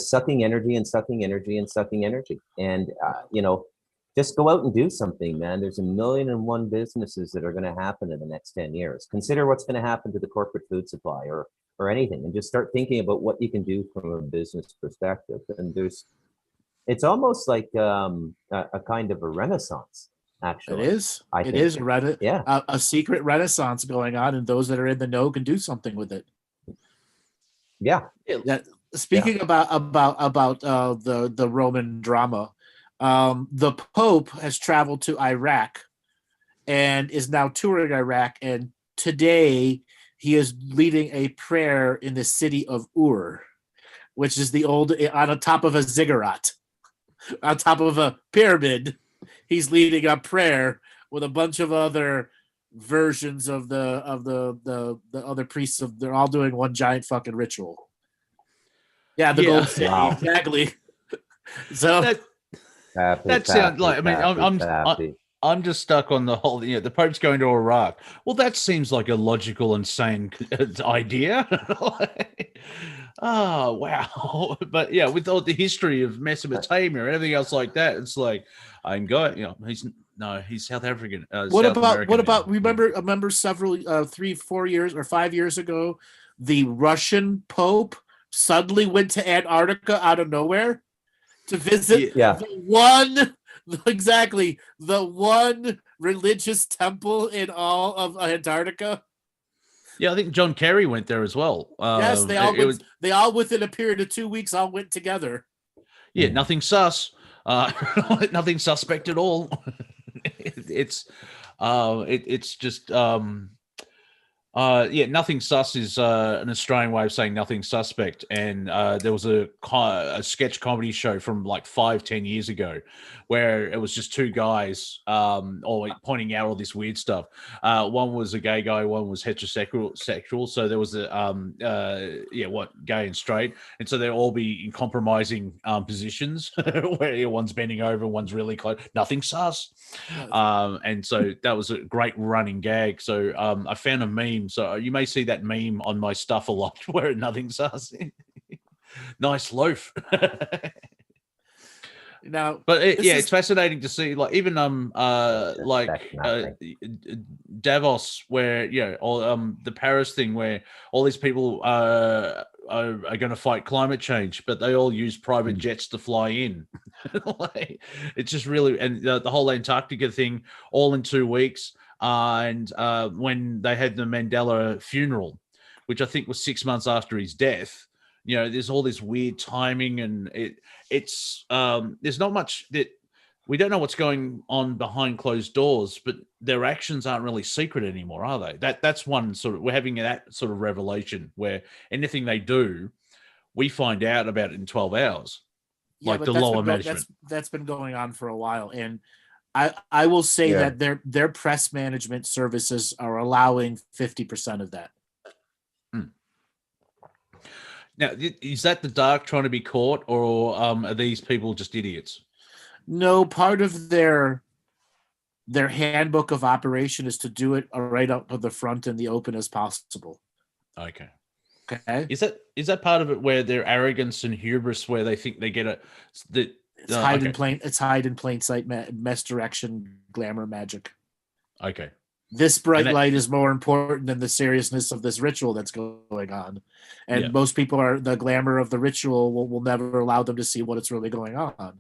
sucking energy and sucking energy and sucking energy. And just go out and do something, man. There's 1,000,001 businesses that are going to happen in the next 10 years. Consider what's going to happen to the corporate food supply or anything, and just start thinking about what you can do from a business perspective. And it's almost like a kind of a renaissance, actually. It is. It is a secret renaissance going on, and those that are in the know can do something with it. Yeah. speaking about the Roman drama, the Pope has traveled to Iraq and is now touring Iraq. And today he is leading a prayer in the city of Ur, which is on the top of a ziggurat, on top of a pyramid. He's leading a prayer with a bunch of other versions of the other priests. They're all doing one giant fucking ritual. Yeah, the gold city, exactly. So that sounds like. I mean, I'm just stuck on the whole. The Pope's going to Iraq. Well, that seems like a logical and sane idea. Oh wow! But yeah, with all the history of Mesopotamia and everything else like that, it's like I'm going. He's South African. What about? Remember several 3, 4 years or 5 years ago, the Russian Pope suddenly went to Antarctica out of nowhere to visit the one religious temple in all of Antarctica. Yeah, I think John Kerry went there as well. Yes, they all within a period of 2 weeks all went together. Yeah, nothing sus. Nothing suspect at all. It's just nothing sus is an Australian way of saying nothing suspect. And there was a sketch comedy show from like 5-10 years ago where it was just two guys all pointing out all this weird stuff. One was a gay guy, one was heterosexual. So there was gay and straight. And so they'll all be in compromising positions where one's bending over, one's really close. Nothing sus. And so that was a great running gag. So I found a meme. So you may see that meme on my stuff a lot where nothing sus. Nice loaf. Now, but it's fascinating to see, like even Davos, where all the Paris thing, where all these people are going to fight climate change, but they all use private jets to fly in. It's just really, and the whole Antarctica thing, all in 2 weeks. And when they had the Mandela funeral, which I think was 6 months after his death, there's all this weird timing, and it's there's not much that we don't know what's going on behind closed doors, but their actions aren't really secret anymore, are they? That's one sort of, we're having that sort of revelation where anything they do, we find out about it in 12 hours, like the lower management. That's been going on for a while, and I will say that their press management services are allowing 50% of that. Now, is that the dark trying to be caught, or are these people just idiots? No, part of their handbook of operation is to do it right up to the front and the open as possible. Okay. Is that part of it where their arrogance and hubris, where they think they get it's hide in plain sight, misdirection, glamour, magic. Okay. This bright light is more important than the seriousness of this ritual that's going on. And most people the glamour of the ritual will never allow them to see what it's really going on.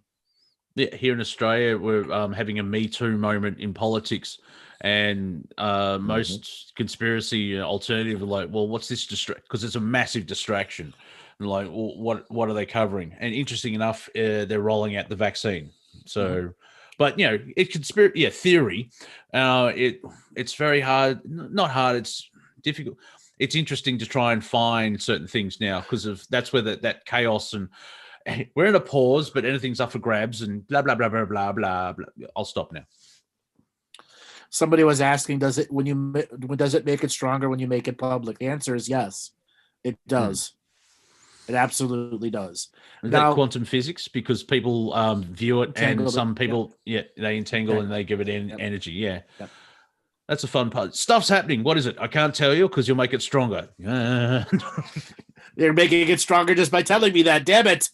Yeah, here in Australia, we're having a Me Too moment in politics, and most conspiracy alternative are like, well, what's this because it's a massive distraction. And like, well, what are they covering? And interesting enough, they're rolling out the vaccine. So, but it's theory. It's very hard, not hard. It's difficult. It's interesting to try and find certain things now because that's where that chaos, and we're in a pause, but anything's up for grabs and blah blah blah blah blah blah. I'll stop now. Somebody was asking, does it make it stronger when you make it public? The answer is yes, it does. It absolutely does. Is that quantum physics? Because people view it, and some people, they entangle and they give it energy. Yeah. Yep. That's a fun part. Stuff's happening. What is it? I can't tell you because you'll make it stronger. They're making it stronger just by telling me that. Damn it.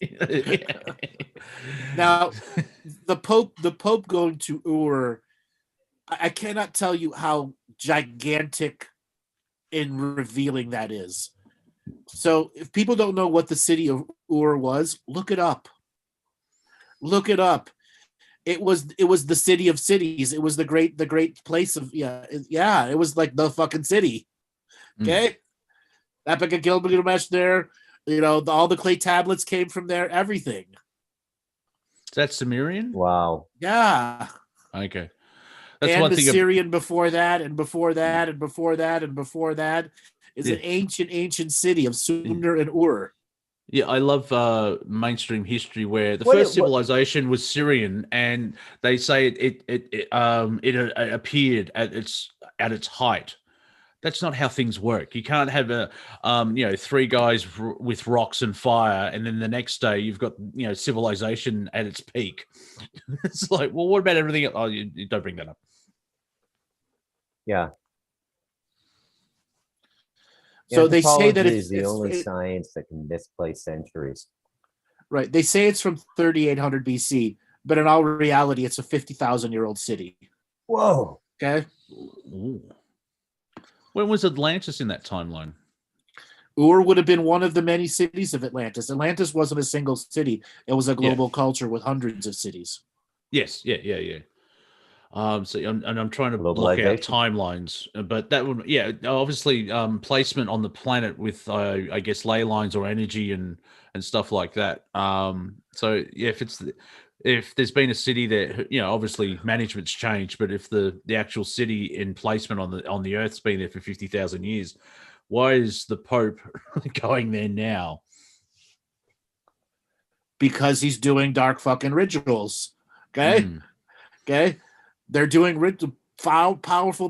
Now, the Pope going to Ur, I cannot tell you how gigantic and revealing that is. So if people don't know what the city of Ur was, look it up. Look it up. It was the city of cities. It was the great place of it was like the fucking city. Okay. Epic Gilgamesh there. All the clay tablets came from there. Everything. Is that Sumerian? Wow. Yeah. Okay. That's And one thing. Assyrian before that, and before that, and before that, and before that. It's an ancient city of Sumer and Ur. Yeah, I love mainstream history where the first civilization was Syrian, and they say it appeared at its height. That's not how things work. You can't have three guys with rocks and fire, and then the next day you've got civilization at its peak. It's like, well, what about everything else? Oh, you don't bring that up. Yeah. So they say that it's the only science that can displace centuries. Right. They say it's from 3800 BC, but in all reality, it's a 50,000-year-old city. Whoa. Okay. Ooh. When was Atlantis in that timeline? Ur would have been one of the many cities of Atlantis. Atlantis wasn't a single city. It was a global culture with hundreds of cities. Yes. Yeah. So I'm trying to block out timelines, but that would, obviously placement on the planet with, I guess, ley lines or energy and stuff like that. So yeah, if there's been a city that, obviously management's changed, but if the actual city in placement on the Earth's been there for 50,000 years, why is the Pope going there now? Because he's doing dark fucking rituals. Okay. Okay. They're doing powerful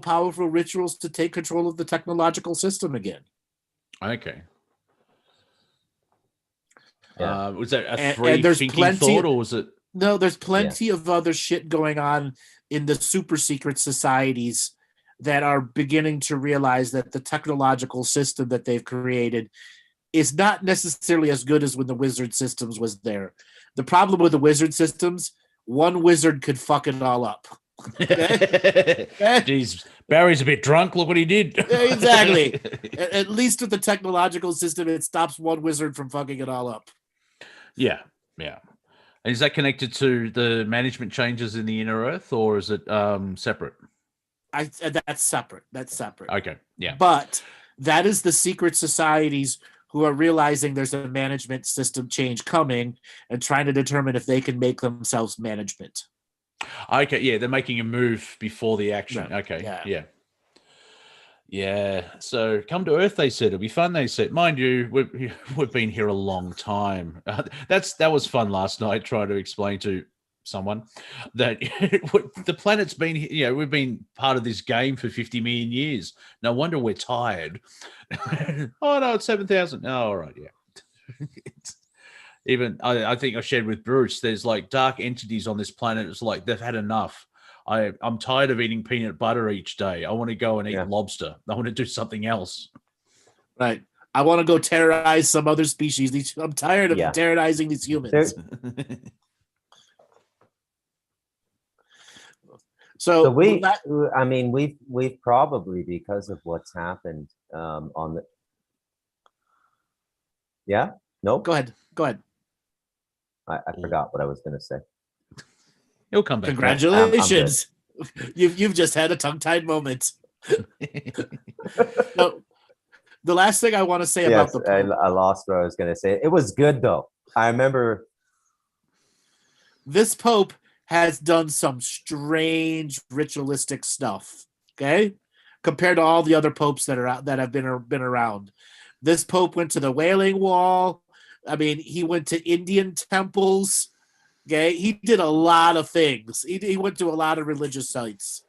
rituals to take control of the technological system again. Okay. Yeah. Was that a free-thinking thought, or was it? No, there's plenty of other shit going on in the super secret societies that are beginning to realize that the technological system that they've created is not necessarily as good as when the wizard systems was there. The problem with the wizard systems, one wizard could fuck it all up. Okay? Jeez, Barry's a bit drunk. Look what he did. Exactly. At least with the technological system, it stops one wizard from fucking it all up. Yeah. And is that connected to the management changes in the inner Earth, or is it separate? That's separate. Okay. Yeah. But that is the secret societies who are realizing there's a management system change coming and trying to determine if they can make themselves management. Okay, yeah, they're making a move before the action. Right. Okay, yeah. So come to Earth, they said. It'll be fun, they said. Mind you, we've been here a long time. That was fun last night, trying to explain to someone that the planet's been, we've been part of this game for 50 million years. No wonder we're tired. Oh, no, it's 7,000. Oh, all right, yeah. Even I think I shared with Bruce, there's like dark entities on this planet. It's like they've had enough. I'm tired of eating peanut butter each day. I want to go and eat lobster. I want to do something else. Right. I want to go terrorize some other species. I'm tired of terrorizing these humans. So we've probably, because of what's happened on the. Yeah. No. Go ahead. I forgot what I was going to say. He'll come back. Congratulations. You've just had a tongue-tied moment. No, the last thing I want to say about the Pope, I lost what I was going to say. It was good, though. I remember. This Pope has done some strange ritualistic stuff, okay? Compared to all the other popes that have been around. This Pope went to the Wailing Wall. I mean, he went to Indian temples. Okay, he did a lot of things. He went to a lot of religious sites.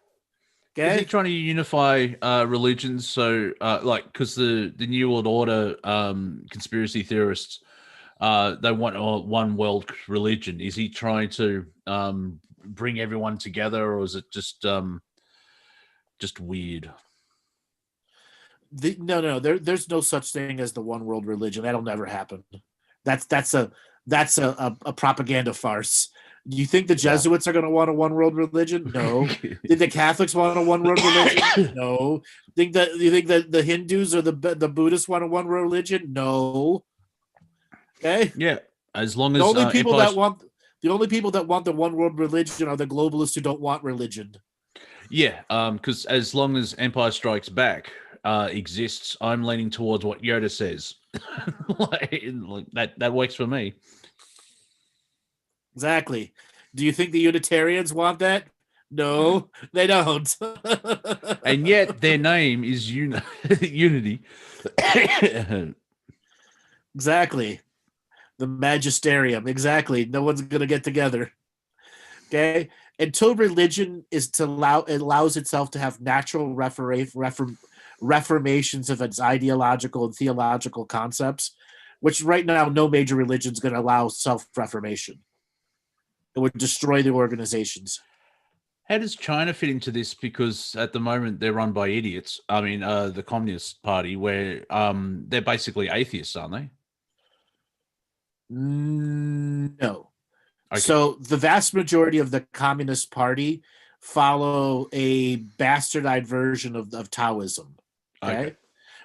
Okay, is he trying to unify religions? So, because the New World Order conspiracy theorists, they want a one world religion. Is he trying to bring everyone together, or is it just weird? No. There's no such thing as the one world religion. That'll never happen. That's a propaganda farce. Do you think the Jesuits are going to want a one world religion? No. Did the Catholics want a one world religion? No. Do you think that the Hindus or the Buddhists want a one world religion? No. Okay. Yeah. As long as the only people that want the one world religion are the globalists who don't want religion. Yeah. Because as long as Empire Strikes Back exists, I'm leaning towards what Yoda says. like that works for me. Exactly. Do you think the Unitarians want that? No, they don't. And yet their name is Unity. Exactly. The magisterium. Exactly. No one's going to get together. Okay. Until religion is to it allows itself to have natural reformations of its ideological and theological concepts, which right now no major religion is going to allow self-reformation. It would destroy the organizations. How does China fit into this? Because at the moment they're run by idiots. I mean, the Communist Party, where they're basically atheists, aren't they? No. Okay. So the vast majority of the Communist Party follow a bastardized version of Taoism. Okay.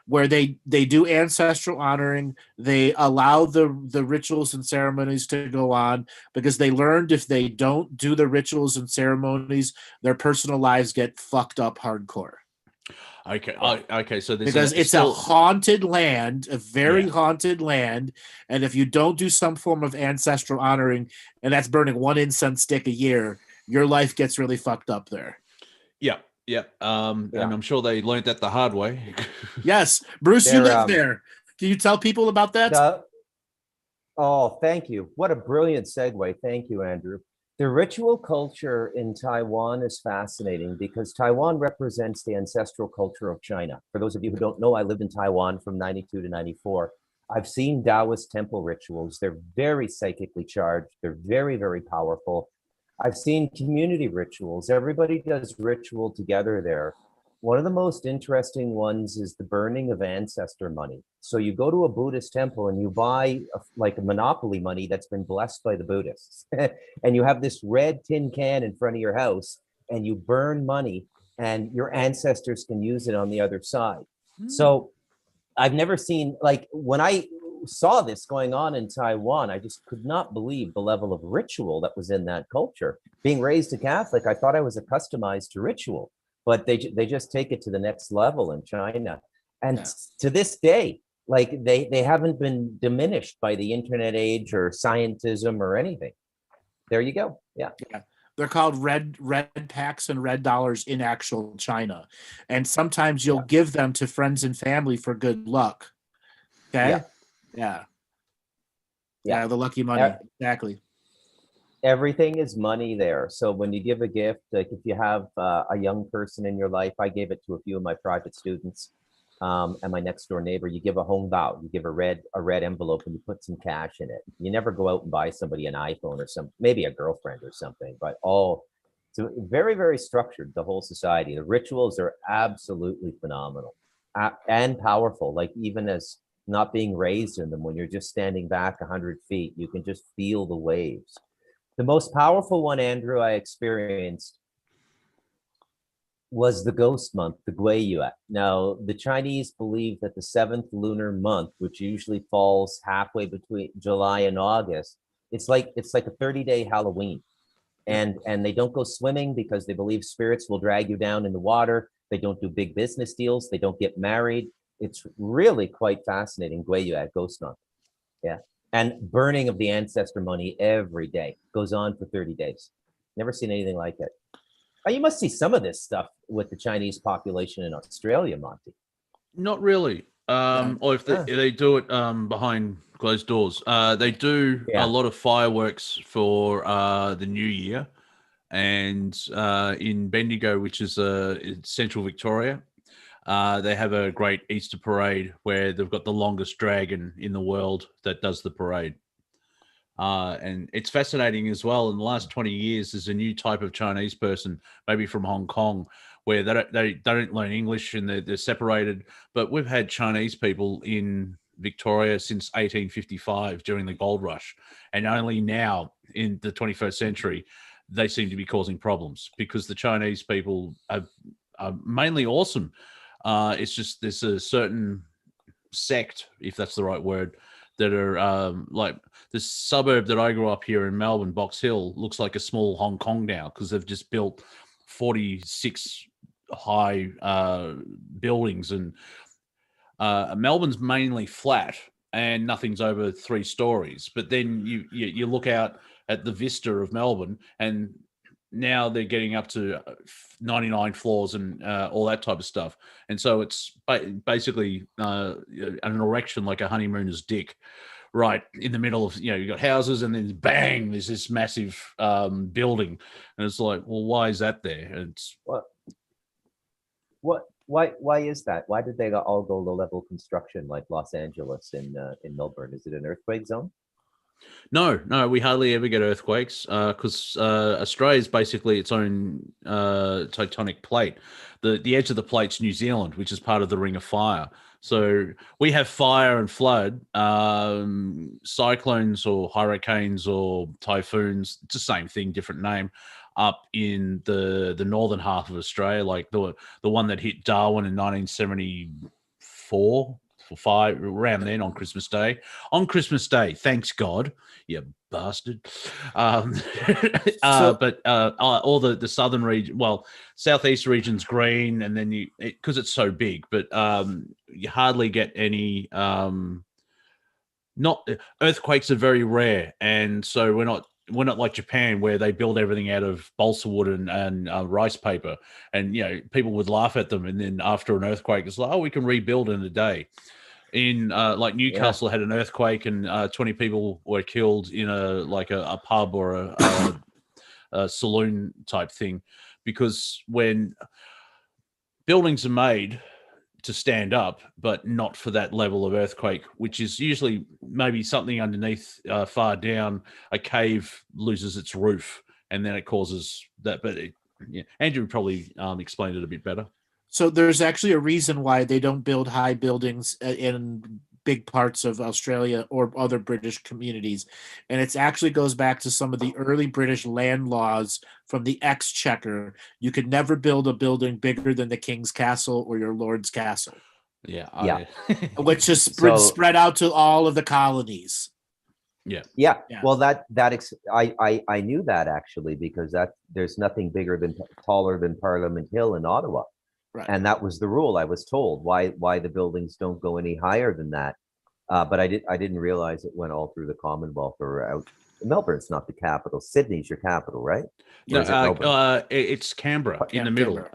Where they do ancestral honoring, they allow the rituals and ceremonies to go on because they learned if they don't do the rituals and ceremonies, their personal lives get fucked up hardcore. Okay. Okay. So because it's a haunted land, a very haunted land, and if you don't do some form of ancestral honoring, and that's burning one incense stick a year, your life gets really fucked up there. Yeah. Yeah. And I'm sure they learned that the hard way. Yes. Bruce, you live there. Can you tell people about that? Oh, thank you. What a brilliant segue. Thank you, Andrew. The ritual culture in Taiwan is fascinating because Taiwan represents the ancestral culture of China. For those of you who don't know, I lived in Taiwan from 92 to 94. I've seen Taoist temple rituals. They're very psychically charged. They're very, very powerful. I've seen community rituals. Everybody does ritual together there. One of the most interesting ones is the burning of ancestor money. So you go to a Buddhist temple and you buy like a monopoly money that's been blessed by the Buddhists. And you have this red tin can in front of your house and you burn money and your ancestors can use it on the other side. So I've never seen, like when I saw this going on in Taiwan, I just could not believe the level of ritual that was in that culture. Being raised a Catholic, I thought I was accustomed to ritual, but they just take it to the next level in China. And to this day, like they haven't been diminished by the internet age or scientism or anything. There you go. Yeah. They're called red packs and red dollars in actual China. And sometimes you'll give them to friends and family for good luck. Okay. Yeah. The lucky money. Exactly. Everything is money there. So when you give a gift, like if you have a young person in your life, I gave it to a few of my private students and my next door neighbor, you give a hong bao, you give a red envelope and you put some cash in it. You never go out and buy somebody an iPhone or maybe a girlfriend or something, but so very, very structured, the whole society. The rituals are absolutely phenomenal and powerful. Like even as not being raised in them, when you're just standing back 100 feet, you can just feel the waves. The most powerful one, Andrew, I experienced was the ghost month, the a.w.a. Now, the Chinese believe that the 7th lunar month, which usually falls halfway between July and August, it's like a 30-day Halloween. And they don't go swimming because they believe spirits will drag you down in the water. They don't do big business deals. They don't get married. It's really quite fascinating, a.w.a. ghost month. Yeah. And burning of the ancestor money every day goes on for 30 days. Never seen anything like it. Oh, you must see some of this stuff with the Chinese population in Australia, Monty. Not really. Or if they do it behind closed doors. They do a lot of fireworks for the New Year. And in Bendigo, which is in central Victoria, they have a great Easter parade where they've got the longest dragon in the world that does the parade. And it's fascinating as well. In the last 20 years, there's a new type of Chinese person, maybe from Hong Kong, where they don't learn English and they're separated. But we've had Chinese people in Victoria since 1855 during the gold rush. And only now in the 21st century, they seem to be causing problems because the Chinese people are mainly awesome. It's just there's a certain sect, if that's the right word, that are like the suburb that I grew up here in Melbourne, Box Hill, looks like a small Hong Kong now because they've just built 46 high buildings. And Melbourne's mainly flat, and nothing's over 3 stories. But then you look out at the vista of Melbourne, and now they're getting up to 99 floors and all that type of stuff. And so it's basically an erection like a honeymooner's dick, right in the middle of, you've got houses, and then bang, there's this massive building. And it's like, well, why is that there? It's Why is that? Why did they all go low level construction like Los Angeles in Melbourne? Is it an earthquake zone? No, we hardly ever get earthquakes because Australia is basically its own tectonic plate. The edge of the plate's New Zealand, which is part of the Ring of Fire. So we have fire and flood, cyclones or hurricanes or typhoons. It's the same thing, different name. Up in the northern half of Australia, like the one that hit Darwin in 1974. 5 around then on Christmas Day. On Christmas Day, thanks God, you bastard. But all the southern region, well, southeast region's green, and then because it's so big, but you hardly get any. Not earthquakes are very rare, and so we're not like Japan where they build everything out of balsa wood and rice paper, and people would laugh at them, and then after an earthquake, it's like, oh, we can rebuild in a day. In like Newcastle had an earthquake, and 20 people were killed in a pub or a saloon type thing, because when buildings are made to stand up, but not for that level of earthquake, which is usually maybe something underneath, far down, a cave loses its roof, and then it causes that. But Andrew probably explained it a bit better. So there's actually a reason why they don't build high buildings in big parts of Australia or other British communities. And it actually goes back to some of the early British land laws from the Exchequer. You could never build a building bigger than the King's Castle or your Lord's Castle. Yeah. Which is spread out to all of the colonies. Yeah. Well, I knew that actually, because there's nothing taller than Parliament Hill in Ottawa. Right. And that was the rule, I was told, why the buildings don't go any higher than that. But I didn't realize it went all through the Commonwealth or out. Melbourne's not the capital. Sydney's your capital, right? No, it's Canberra in the middle.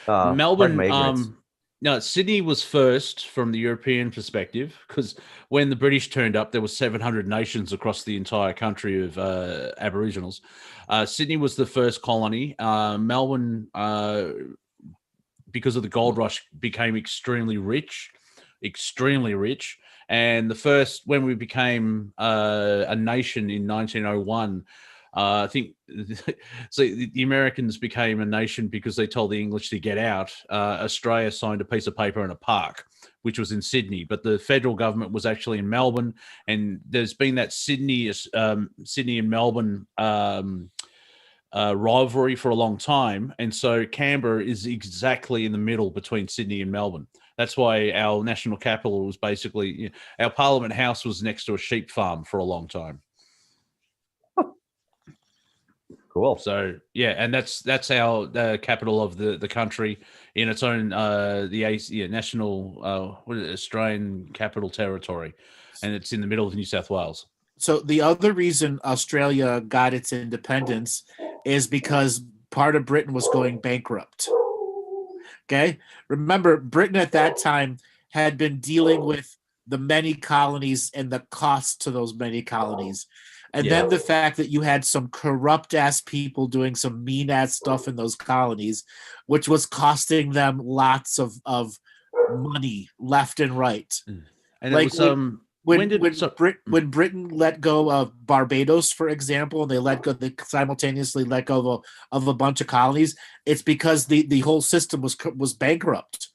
Melbourne. Melbourne. No, Sydney was first from the European perspective, because when the British turned up, there were 700 nations across the entire country of Aboriginals. Sydney was the first colony. Melbourne, because of the gold rush, became extremely rich. And when we became a nation in 1901, I think so the Americans became a nation because they told the English to get out. Australia signed a piece of paper in a park, which was in Sydney, but the federal government was actually in Melbourne. And there's been that Sydney and Melbourne rivalry for a long time, and so Canberra is exactly in the middle between Sydney and Melbourne. That's why our national capital was basically, our Parliament House was next to a sheep farm for a long time. Cool. So and that's our capital of the country in its own national Australian Capital Territory, and it's in the middle of New South Wales. So the other reason Australia got its independence is because part of Britain was going bankrupt. Okay? Remember, Britain at that time had been dealing with the many colonies and the cost to those many colonies. And then the fact that you had some corrupt-ass people doing some mean-ass stuff in those colonies, which was costing them lots of money left and right. And it was... When Britain let go of Barbados, for example, and they simultaneously let go of a bunch of colonies, it's because the whole system was bankrupt.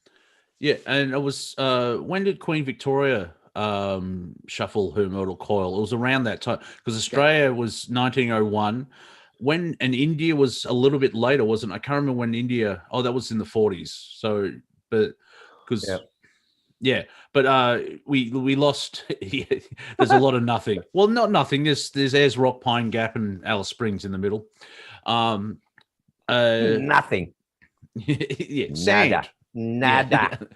Yeah, and it was when did Queen Victoria shuffle her mortal coil? It was around that time, because Australia was 1901. And India was a little bit later, wasn't it? I can't remember when India. Oh, that was in the 40s. So, but because. Yeah, but we lost. There's a lot of nothing. Well, not nothing. There's Ayers Rock, Pine Gap, and Alice Springs in the middle. Nothing. Sand. Nada.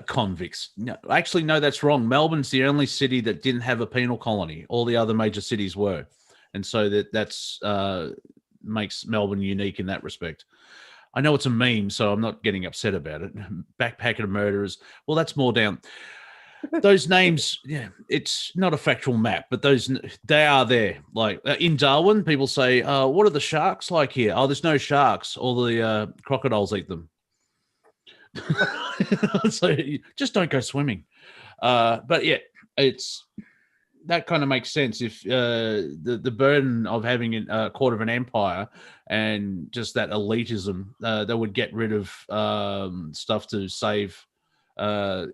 Convicts. No, actually, no, that's wrong. Melbourne's the only city that didn't have a penal colony. All the other major cities were, and so that's makes Melbourne unique in that respect. I know it's a meme, so I'm not getting upset about it. Backpacker murderers. Well, that's more down. Those names, yeah, it's not a factual map, but they are there. Like in Darwin, people say, "What are the sharks like here?" Oh, there's no sharks. All the crocodiles eat them. So just don't go swimming. But yeah, it's that kind of makes sense if the burden of having a quarter of an empire and just that elitism, they would get rid of stuff to save the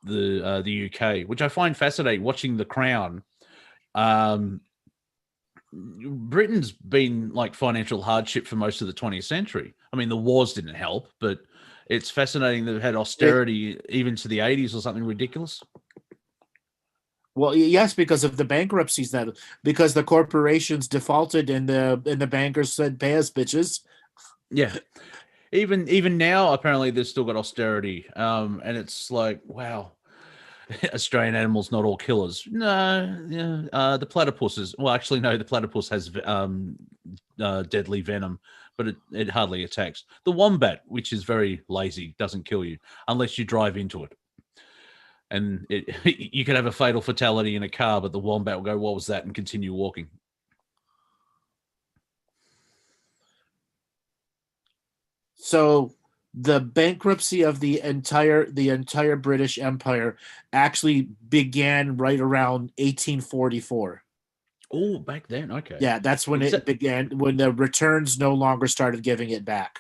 UK, which I find fascinating. Watching The Crown, Britain's been like financial hardship for most of the 20th century. I mean, the wars didn't help, but it's fascinating that they've had austerity even to the 80s or something ridiculous. Well, yes, because of the bankruptcies because the corporations defaulted and the bankers said, "Pay us, bitches." Yeah. Even now, apparently, they've still got austerity. And it's like, wow, Australian animals not all killers. No, yeah. The platypuses. Well, actually, no. The platypus has deadly venom, but it hardly attacks. The wombat, which is very lazy, doesn't kill you unless you drive into it. And you could have a fatal fatality in a car, but the wombat will go, "What was that?" and continue walking. So the bankruptcy of the entire British Empire actually began right around 1844. Oh, back then, okay. Yeah, that's when it began, when the returns no longer started giving it back.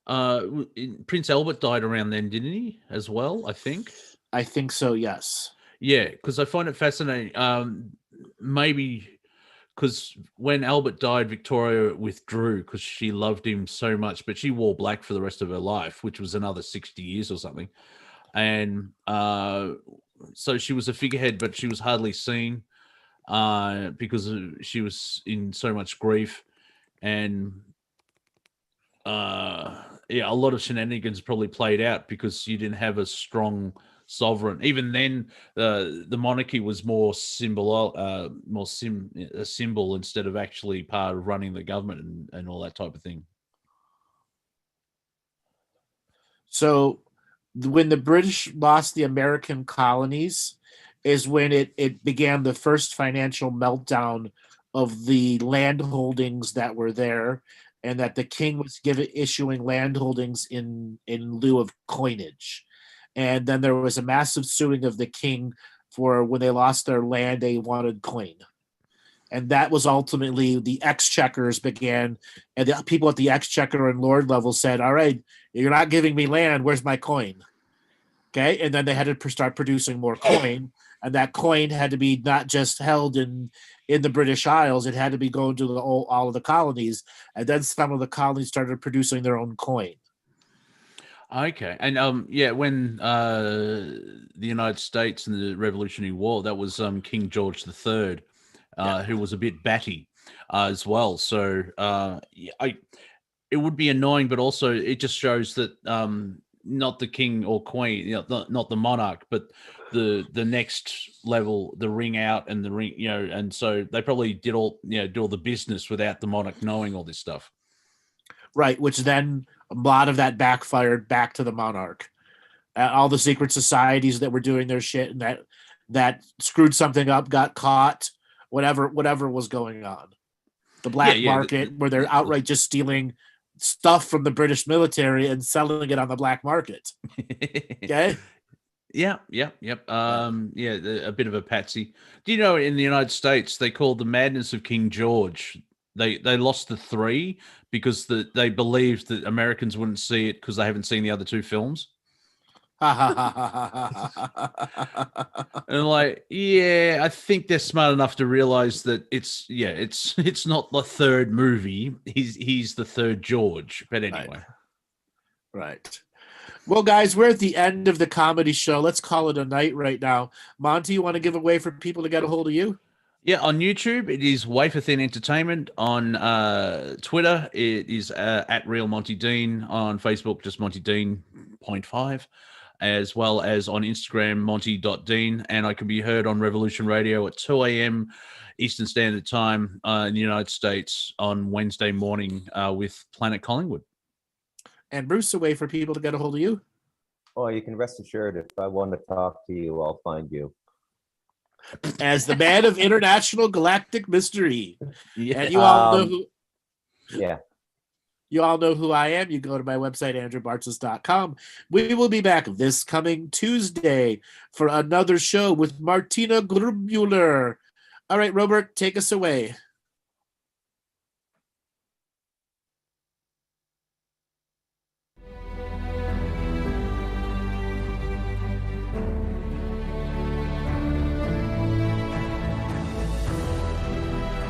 Prince Albert died around then, didn't he? As well, I think. I think so, yes. Yeah, because I find it fascinating. Maybe because when Albert died, Victoria withdrew because she loved him so much, but she wore black for the rest of her life, which was another 60 years or something. And so she was a figurehead, but she was hardly seen because she was in so much grief. And yeah, a lot of shenanigans probably played out because you didn't have a strong sovereign. Even then, the monarchy was more a symbol instead of actually part of running the government and all that type of thing. So when the British lost the American colonies is when it began the first financial meltdown of the land holdings that were there, and that the king was issuing land holdings in lieu of coinage. And then there was a massive suing of the king for when they lost their land, they wanted coin. And that was ultimately the exchequers began, and the people at the exchequer and lord level said, "All right, you're not giving me land, where's my coin?" Okay, and then they had to start producing more coin, and that coin had to be not just held in the British Isles, it had to be going to all of the colonies, and then some of the colonies started producing their own coin. Okay, and yeah, when the United States and the Revolutionary War, that was King George III, who was a bit batty as well. So it would be annoying, but also it just shows that not the king or queen, not the monarch, but the next level, the ring out and the ring, and so they probably did all the business without the monarch knowing all this stuff. Right, which then a lot of that backfired back to the monarch. All the secret societies that were doing their shit and that screwed something up, got caught, whatever was going on. The black market, where they're outright just stealing stuff from the British military and selling it on the black market. Okay? Yep. Yeah, a bit of a patsy. Do you know in the United States they called the madness of King George? They lost the 3 because they believed that Americans wouldn't see it because they haven't seen the other 2 films. And like, yeah, I think they're smart enough to realize that it's not the 3rd movie. He's the 3rd George. But anyway. Right. Well, guys, we're at the end of the comedy show. Let's call it a night right now. Monty, you want to give a way for people to get a hold of you? Yeah, on YouTube, it is Wafer Thin Entertainment. On Twitter, it is at Real Monty Dean. On Facebook, just Monty Dean 0.5, as well as on Instagram, Monty.Dean. And I can be heard on Revolution Radio at 2 a.m. Eastern Standard Time in the United States on Wednesday morning with Planet Collingwood. And Bruce, a way for people to get a hold of you. Oh, you can rest assured if I want to talk to you, I'll find you. As the man of international galactic mystery. Yeah. And you all know who Yeah. you all know who I am. You go to my website, andrewbartzis.com. We will be back this coming Tuesday for another show with Martina Grubmuller. All right, Robert, take us away.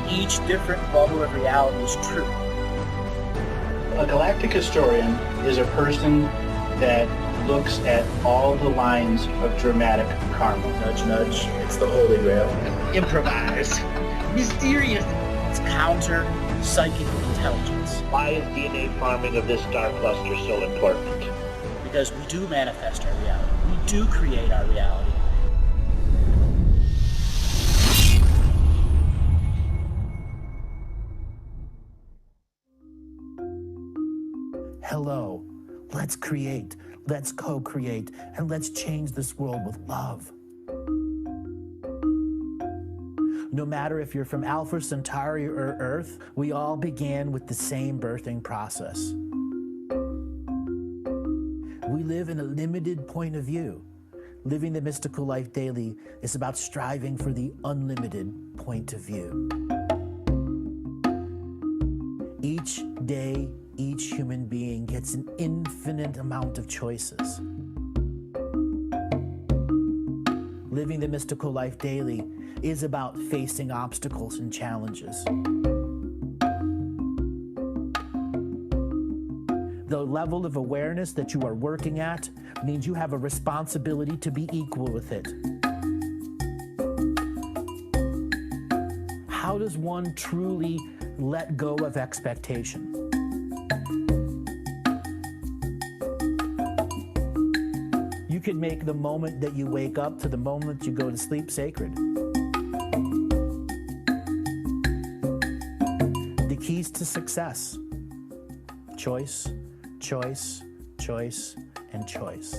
Each different bubble of reality is true. A galactic historian is a person that looks at all the lines of dramatic karma. Nudge, nudge. It's the Holy Grail. Improvise. Mysterious. It's counter psychic intelligence. Why is DNA farming of this star cluster so important? Because we do manifest our reality. We do create our reality. Hello, let's create, let's co-create, and let's change this world with love. No matter if you're from Alpha Centauri or Earth, we all began with the same birthing process. We live in a limited point of view. Living the mystical life daily is about striving for the unlimited point of view. Each day, each human being gets an infinite amount of choices. Living the mystical life daily is about facing obstacles and challenges. The level of awareness that you are working at means you have a responsibility to be equal with it. How does one truly let go of expectation? You can make the moment that you wake up to the moment you go to sleep sacred. The keys to success: choice, choice, choice, and choice.